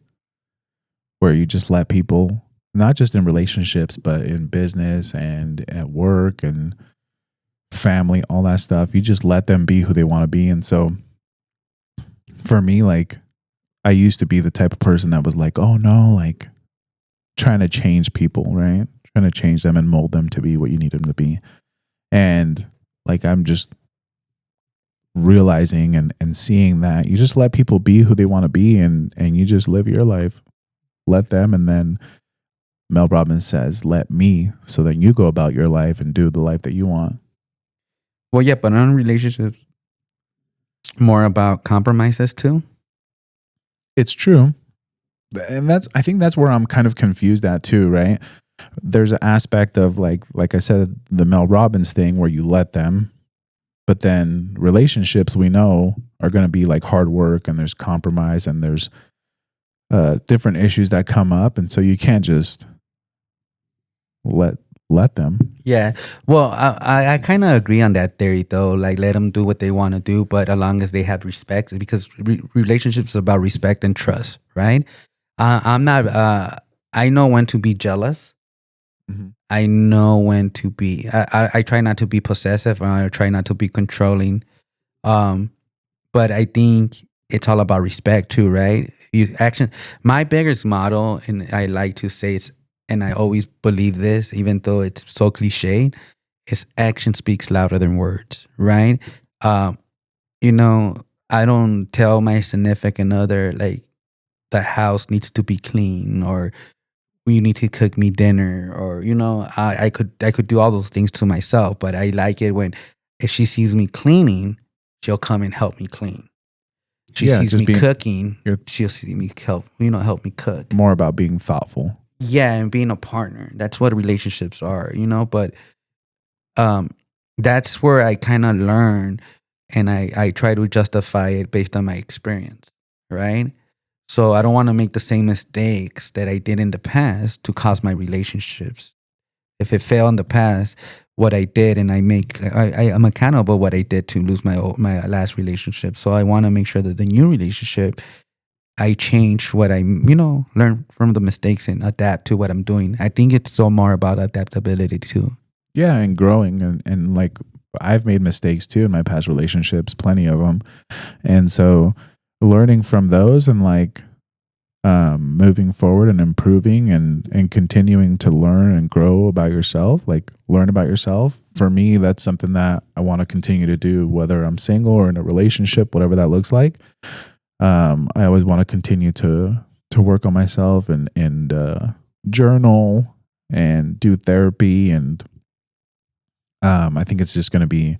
where you just let people, not just in relationships, but in business and at work and family, all that stuff. You just let them be who they want to be. And so for me, like, I used to be the type of person that was like, oh no, like trying to change people, right? Trying to change them and mold them to be what you need them to be. And like, I'm just realizing and seeing that you just let people be who they want to be, and you just live your life, let them. And then Mel Robbins says, let me, so then you go about your life and do the life that you want. Well, yeah, but on relationships, more about compromises too. It's true. And I think that's where I'm kind of confused at too, right? There's an aspect of like I said, the Mel Robbins thing where you let them, but then relationships we know are going to be like hard work, and there's compromise, and there's different issues that come up. And so you can't just let them. Yeah. Well, I kind of agree on that theory though. Like, let them do what they want to do, but as long as they have respect, because relationships is about respect and trust, right? I'm not. I know when to be jealous. Mm-hmm. I know when to be. I try not to be possessive. Or I try not to be controlling. But I think it's all about respect too, right? My biggest motto, and I like to say it's, and I always believe this, even though it's so cliche, is action speaks louder than words, right? I don't tell my significant other like the house needs to be clean, or you need to cook me dinner, or I could do all those things to myself, but I like it when if she sees me cleaning, she'll come and help me clean. She sees me cooking, she'll see me help me cook. More about being thoughtful. Yeah, and being a partner. That's what relationships are, but that's where I kind of learn, and I try to justify it based on my experience, right? So I don't want to make the same mistakes that I did in the past to cause my relationships. If it failed in the past, what I did, and I'm accountable what I did to lose my last relationship. So I want to make sure that the new relationship, I change what I learn from the mistakes and adapt to what I'm doing. I think it's so more about adaptability too. Yeah, and growing, and like I've made mistakes too in my past relationships, plenty of them, and so learning from those and like moving forward and improving and continuing to learn and grow about yourself, like learn about yourself. For me, that's something that I want to continue to do, whether I'm single or in a relationship, whatever that looks like. I always want to continue to work on myself and journal and do therapy. And I think it's just going to be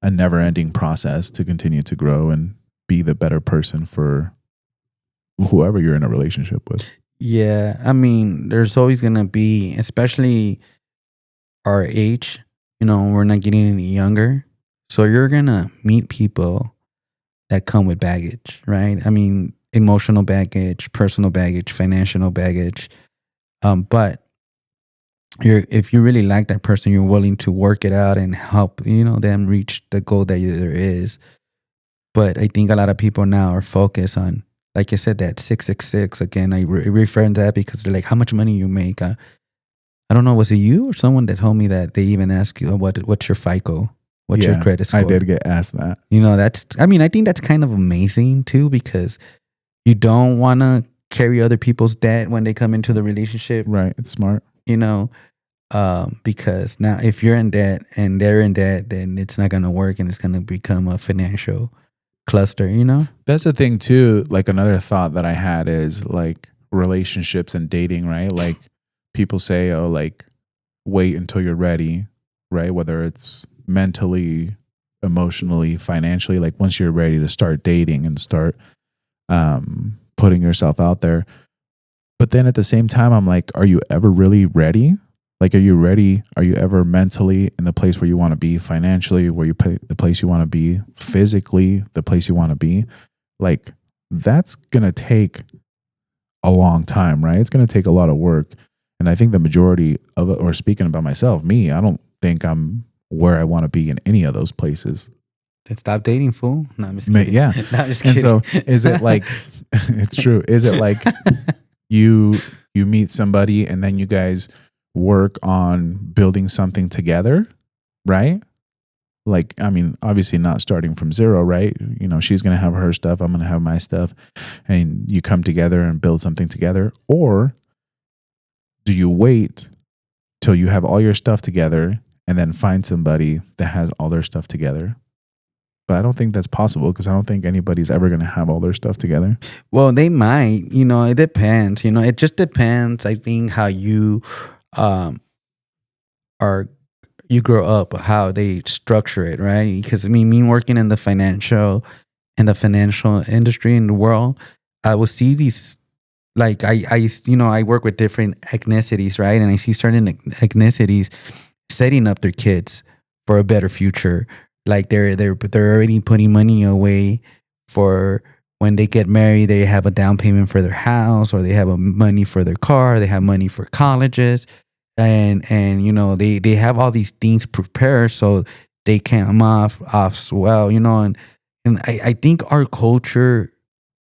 a never ending process to continue to grow and be the better person for whoever you're in a relationship with. Yeah. I mean, there's always going to be, especially our age, we're not getting any younger. So you're going to meet people that come with baggage, right? I mean, emotional baggage, personal baggage, financial baggage. But if you really like that person, you're willing to work it out and help, them reach the goal that there is. But I think a lot of people now are focused on, like I said, that 666. Again, I refer to that because they're like, how much money you make? I don't know. Was it you or someone that told me that they even ask you, what's your FICO? What's your credit score? I did get asked that. I think that's kind of amazing too, because you don't want to carry other people's debt when they come into the relationship. Right. It's smart. Because now if you're in debt and they're in debt, then it's not going to work and it's going to become a financial cluster, That's the thing too. Like another thought that I had is like relationships and dating, right? Like people say, oh, like wait until you're ready, right? Whether it's mentally, emotionally, financially, like once you're ready to start dating and start putting yourself out there. But then at the same time, I'm like, are you ever really ready? Like, are you ready? Are you ever mentally in the place where you want to be, financially, where you pay the place you want to be, physically, the place you want to be? Like, that's going to take a long time, right? It's going to take a lot of work. And I think the majority of it, or speaking about myself, me, I don't think I'm where I want to be in any of those places. Then stop dating, fool. No, I'm just kidding. Yeah. No, I'm just And kidding. so is it like, it's true. Is it like you meet somebody and then you guys work on building something together, right? Like, I mean, obviously not starting from zero, right? You know, she's going to have her stuff, I'm going to have my stuff, and you come together and build something together? Or do you wait till you have all your stuff together and then find somebody that has all their stuff together? But I don't think that's possible, because I don't think anybody's ever going to have all their stuff together. Well, they might. It depends. It just depends. I think how you are. You grow up, how they structure it, right? Because me working in the financial industry in the world, I will see these. Like I work with different ethnicities, right? And I see certain ethnicities setting up their kids for a better future. Like they're already putting money away for when they get married. They have a down payment for their house, or they have money for their car. They have money for colleges, and they have all these things prepared so they come off well. And I think our culture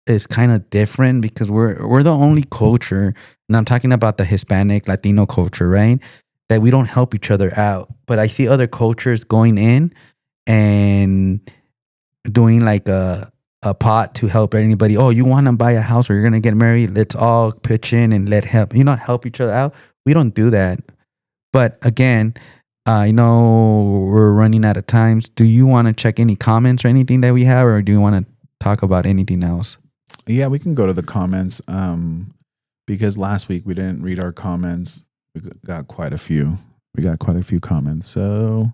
is kind of different, because we're the only culture, and I'm talking about the Hispanic Latino culture, right? That we don't help each other out. But I see other cultures going in and doing like a pot to help anybody. Oh, you want to buy a house or you're gonna get married? Let's all pitch in and help each other out. We don't do that. But again, I know we're running out of times. Do you want to check any comments or anything that we have, or do you want to talk about anything else? Yeah, we can go to the comments, because last week we didn't read our comments. We got quite a few. We got quite a few comments. So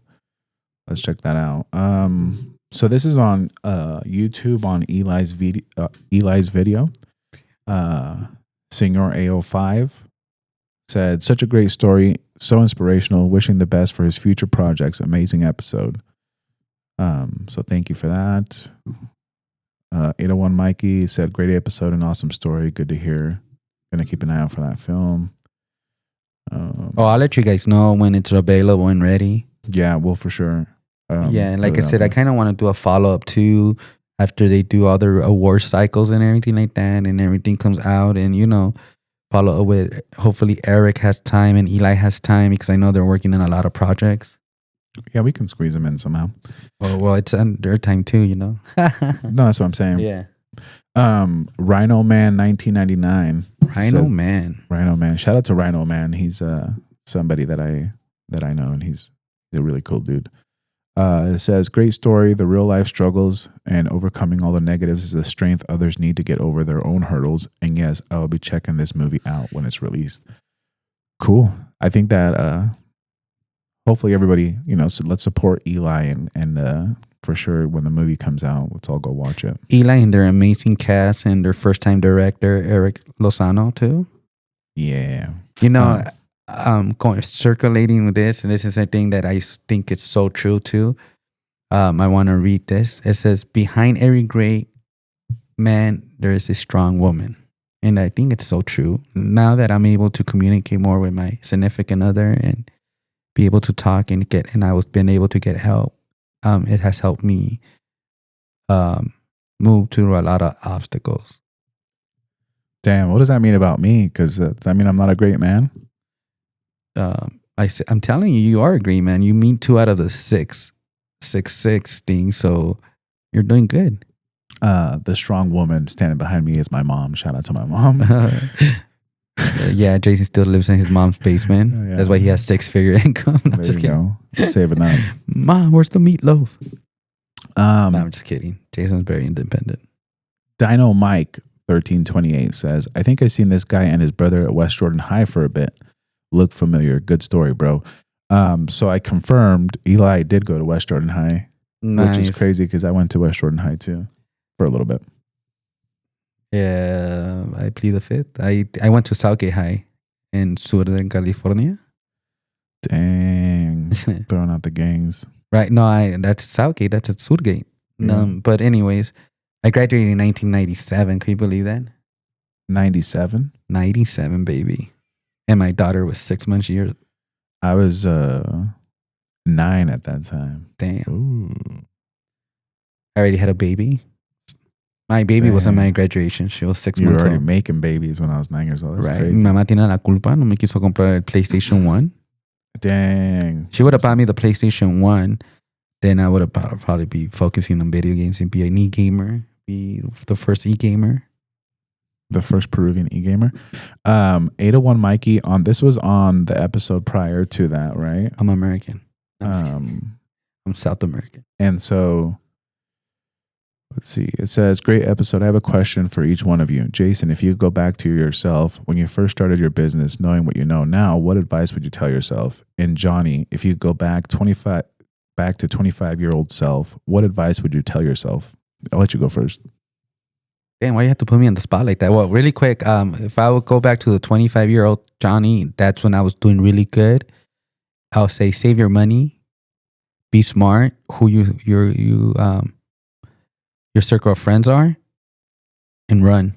let's check that out. So this is on YouTube on Eli's video. Senor AO5 said, "Such a great story, so inspirational. Wishing the best for his future projects. Amazing episode." So thank you for that. 801 Mikey said, "Great episode and awesome story. Good to hear. Gonna keep an eye out for that film." I'll let you guys know when it's available and ready. Yeah, well, for sure. Yeah, and like I said, I kind of want to do a follow up too after they do all their award cycles and everything like that, and everything comes out, and follow up with. Hopefully, Eric has time and Eli has time, because I know they're working on a lot of projects. Yeah, we can squeeze them in somehow. Well, it's on their time too, No, that's what I'm saying. Yeah. Rhino Man 1999. Rhino Man. Shout out to Rhino Man. He's somebody that I know, and he's a really cool dude. It says, "Great story. The real life struggles and overcoming all the negatives is the strength others need to get over their own hurdles. And yes, I'll be checking this movie out when it's released." Cool. I think that hopefully everybody, so let's support Eli, and for sure when the movie comes out, let's all go watch it. Eli and their amazing cast and their first time director Eric Lozano too. Yeah. Circulating with this, and this is a thing that I think it's so true too. I want to read this. It says, "Behind every great man, there is a strong woman." And I think it's so true. Now that I'm able to communicate more with my significant other and be able to talk and I was been able to get help, it has helped me move through a lot of obstacles. Damn, what does that mean about me? Because does that mean I'm not a great man? I'm telling you, you are a great man. You meet 2 out of the 6 things, so you're doing good. The strong woman standing behind me is my mom. Shout out to my mom. Yeah, Jason still lives in his mom's basement. Yeah. That's why he has 6-figure income. No, there you go. Saving up. Mom, where's the meatloaf? No, Um, I'm just kidding. Jason's very independent. Dino Mike 1328 says, "I think I've seen this guy and his brother at West Jordan High for a bit. Look familiar. Good story, bro." So I confirmed Eli did go to West Jordan High, Nice. which is crazy because I went to West Jordan High too for a little bit. Yeah, I plead the fifth. I went to Southgate High in Southern California. Dang. Throwing out the gangs. Right? No, that's Southgate. That's at Sudgate. Yeah. But anyways, I graduated in 1997. Can you believe that? 97. 97, baby. And my daughter was 6 months years. I was 9 at that time. Damn. Ooh. I already had a baby. My baby wasn't my Dang. graduation. She was 6 You were months already old. making babies when I was 9 years old. That's Right. crazy. Mi mamá tiene la culpa. No me quiso comprar el PlayStation 1. Dang. She would have bought me the PlayStation 1. Then I would have probably be focusing on video games and be an e-gamer. Be the first e-gamer. The first Peruvian e-gamer. 801 Mikey this was on the episode prior to that, right? I'm American. No, I'm just kidding. I'm South American. And so let's see. It says, great episode. I have a question for each one of you. Jason, if you go back to yourself when you first started your business, knowing what you know now, what advice would you tell yourself? And Johnny, if you go back to 25-year-old self, what advice would you tell yourself? I'll let you go first. Damn, why you have to put me on the spot like that? Well, really quick, if I would go back to the 25-year-old Johnny, that's when I was doing really good. I'll say save your money, be smart, who your circle of friends are, and run.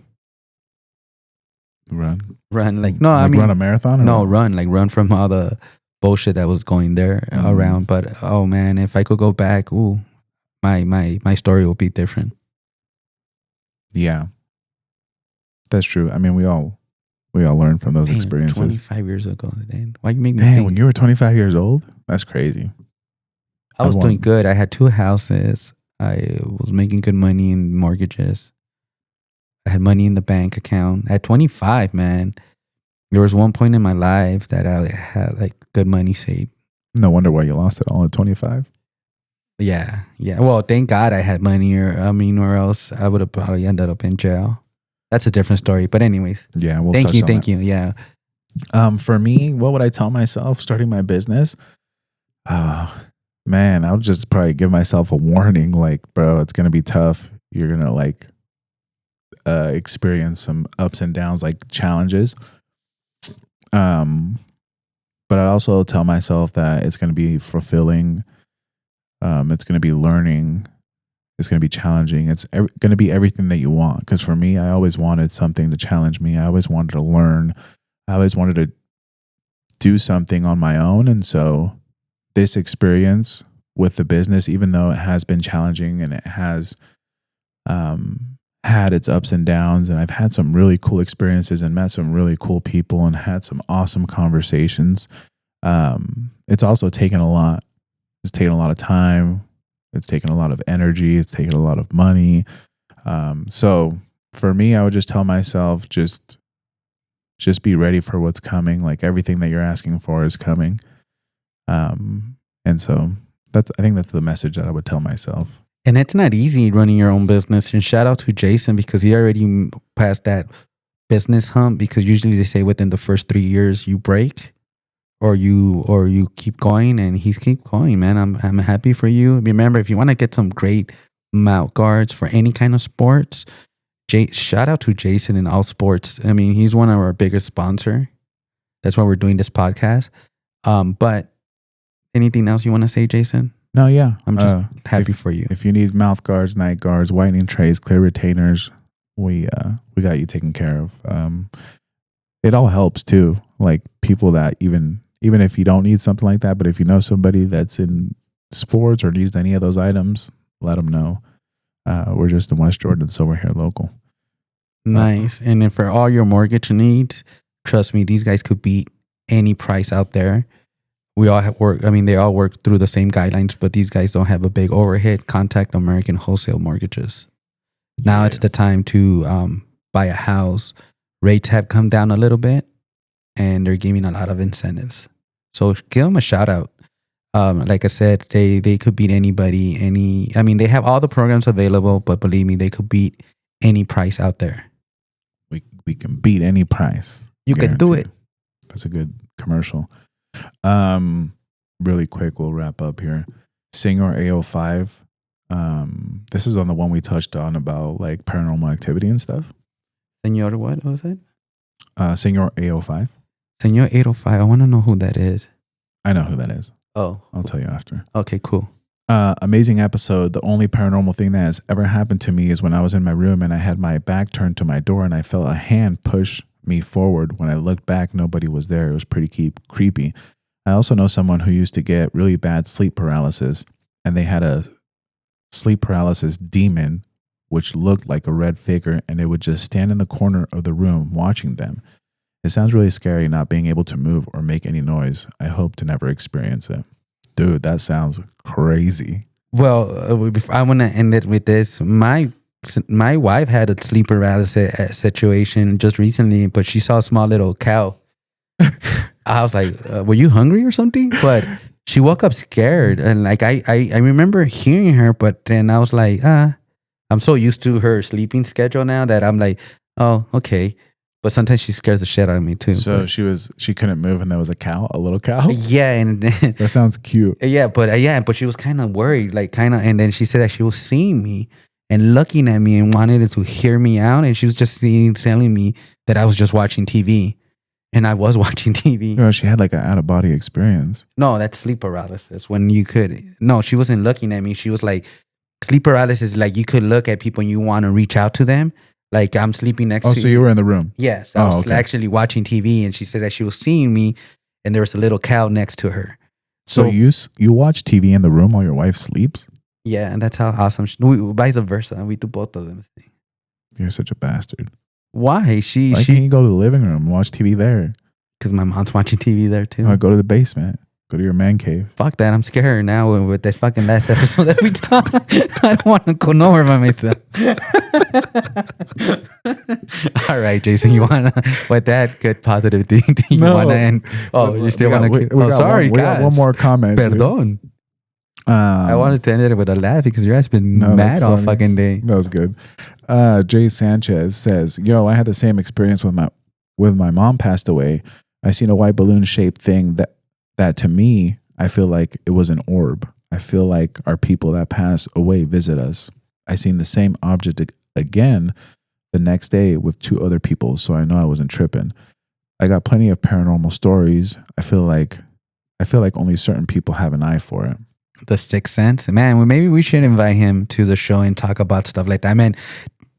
Run. Like no, I Like mean run a marathon? Or no, what? run like run from all the bullshit that was going there around. But oh man, if I could go back, my story will be different. Yeah. That's true. I mean, we all learn from those Damn, experiences. 25 years ago, Dan. Why you make me Damn, think? when you were 25 years old? That's crazy. I was I doing won. good. I had 2 houses. I was making good money in mortgages. I had money in the bank account. At 25, man, there was one point in my life that I had like good money saved. No wonder why you lost it all at 25. Yeah. Well, thank God I had money, or else I would have probably ended up in jail. That's a different story. But anyways, Yeah, we'll thank touch you. on Thank that. you. Yeah. For me, what would I tell myself starting my business? Man, I would just probably give myself a warning, like, bro, it's gonna be tough. You're gonna like experience some ups and downs, like challenges. But I'd also tell myself that it's gonna be fulfilling. It's gonna be learning. It's gonna be challenging. It's gonna be everything that you want. Because for me, I always wanted something to challenge me. I always wanted to learn. I always wanted to do something on my own. And so this experience with the business, even though it has been challenging and it has had its ups and downs, and I've had some really cool experiences and met some really cool people and had some awesome conversations. It's also taken a lot. It's taken a lot of time. It's taken a lot of energy. It's taken a lot of money. So for me, I would just tell myself, just be ready for what's coming. Like everything that you're asking for is coming. And so I think that's the message that I would tell myself. And it's not easy running your own business. And shout out to Jason, because he already passed that business hump, because usually they say within the first 3 years you break or you keep going, and he's keep going, man. I'm happy for you. Remember, if you want to get some great mouth guards for any kind of sports, shout out to Jason in All Sports. I mean, he's one of our biggest sponsor. That's why we're doing this podcast. But anything else you want to say, Jason? No, yeah. I'm just happy for you. If you need mouth guards, night guards, whitening trays, clear retainers, we got you taken care of. It all helps too. Like people that even if you don't need something like that, but if you know somebody that's in sports or needs any of those items, let them know. We're just in West Jordan, so we're here local. Nice. And then for all your mortgage needs, trust me, these guys could beat any price out there. We all have work. I mean, they all work through the same guidelines, but these guys don't have a big overhead. Contact American Wholesale Mortgages. Now it's the time to buy a house. Rates have come down a little bit, and they're giving a lot of incentives. So give them a shout out. Like I said, they could beat anybody. I mean, they have all the programs available, but believe me, they could beat any price out there. We can beat any price. You can do it. That's a good commercial. Really quick, we'll wrap up here. Singer AO5. This is on the one we touched on about like paranormal activity and stuff. Senor, what was it? Singer AO5. Senor 805. I want to know who that is. I know who that is. Oh, I'll tell you after. okay, cool. Amazing episode. The only paranormal thing that has ever happened to me is when I was in my room and I had my back turned to my door and I felt a hand push me forward. When I looked back, nobody was there. It was pretty creepy. I also know someone who used to get really bad sleep paralysis, and they had a sleep paralysis demon which looked like a red figure, and it would just stand in the corner of the room watching them. It sounds really scary not being able to move or make any noise. I hope to never experience it. Dude, that sounds crazy. Well, I want to end it with this. My wife had a sleep paralysis situation just recently, but she saw a small little cow. I was like, were you hungry or something? But she woke up scared. And like, I remember hearing her, but then I was like, I'm so used to her sleeping schedule now that I'm like, oh, okay. But sometimes she scares the shit out of me too. So but, she couldn't move, and there was a little cow. Yeah, and That sounds cute. yeah, but she was kind of worried, like and then she said that she was seeing me and looking at me and wanted to hear me out, and she was just telling me that I was just watching TV, and I was watching TV. No, she had like an out of body experience. No, that's sleep paralysis. When you could, no, she wasn't looking at me. She was like, sleep paralysis, like you could look at people and you want to reach out to them. Like I'm sleeping next to you. Oh, so you were in the room? Yes. I was actually watching TV, and she said that she was seeing me and there was a little cow next to her. So you watch TV in the room while your wife sleeps? Yeah, and that's how awesome. Vice versa. We do both of them. You're such a bastard. Why? Why can't you go to the living room and watch TV there? Because my mom's watching TV there too. No, go to the basement. Go to your man cave. Fuck that. I'm scared now with that fucking last episode that we talked. I don't want to go nowhere by myself. All right, Jason, you want to, with that good positive thing, you want to end? Oh, you still want to? Oh, sorry, we guys. got one more comment. Perdón. I wanted to end it with a laugh because your ass been mad all fucking day. That was good. Jay Sanchez says, "Yo, I had the same experience with my mom passed away. I seen a white balloon shaped thing that to me, I feel like it was an orb. I feel like our people that pass away visit us. I seen the same object again the next day with 2 other people, so I know I wasn't tripping. I got plenty of paranormal stories. I feel like only certain people have an eye for it." The Sixth Sense, man. Well, maybe we should invite him to the show and talk about stuff like that. Man,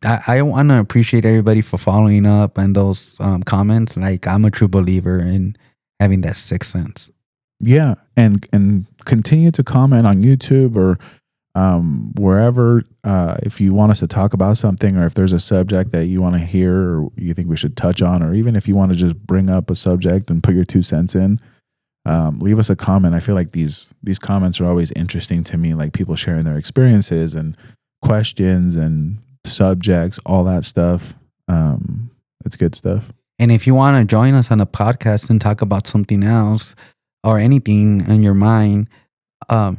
I want to appreciate everybody for following up and those comments. Like, I'm a true believer in having that sixth sense. Yeah, and continue to comment on YouTube or wherever if you want us to talk about something, or if there's a subject that you want to hear or you think we should touch on, or even if you want to just bring up a subject and put your 2 cents in, leave us a comment. I feel like these comments are always interesting to me, like people sharing their experiences and questions and subjects, all that stuff. It's good stuff. And if you want to join us on a podcast and talk about something else or anything in your mind,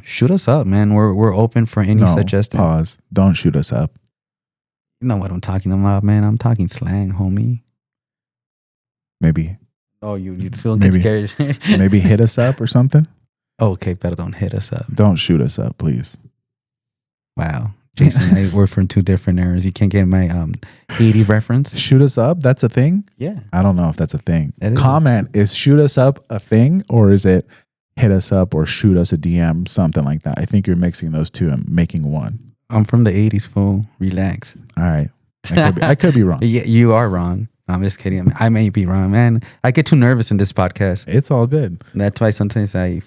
shoot us up, man. We're open for any suggestions. Pause. Don't shoot us up. You know what I'm talking about, man. I'm talking slang, homie. Maybe. Oh, you feel get scared. Maybe hit us up or something. Okay, perdón, hit us up. Don't shoot us up, please. Wow. Jason, we're from 2 different eras. You can't get my 80 reference. Shoot us up? That's a thing? Yeah. I don't know if that's a thing. Comment, is shoot us up a thing, or is it hit us up or shoot us a DM, something like that? I think you're mixing those 2 and making one. I'm from the 80s, fool. Relax. All right. I could be wrong. Yeah, you are wrong. I'm just kidding. I may be wrong, man. I get too nervous in this podcast. It's all good. That's why sometimes I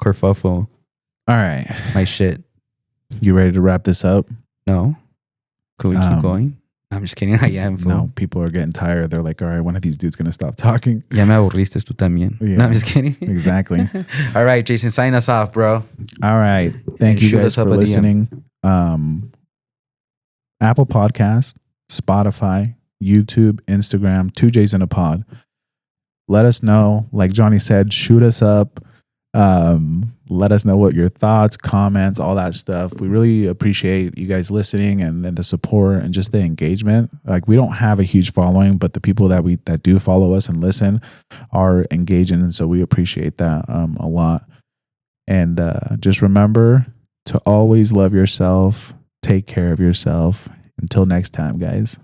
kerfuffle. All right. My shit. You ready to wrap this up? No. Could we keep going? I'm just kidding. I am. Fool. No, people are getting tired. They're like, all right, when are these dudes going to stop talking? Ya me aburriste tú también. Yeah, no, I'm just kidding. Exactly. All right, Jason, sign us off, bro. All right. Thank you guys for listening. Apple Podcast, Spotify, YouTube, Instagram, 2 J's in a Pod. Let us know. Like Johnny said, shoot us up. Let us know what your thoughts, comments, all that stuff. We really appreciate you guys listening and the support and just the engagement. Like, we don't have a huge following, but the people that do follow us and listen are engaging, and so we appreciate that a lot. And just remember to always love yourself, take care of yourself. Until next time, guys.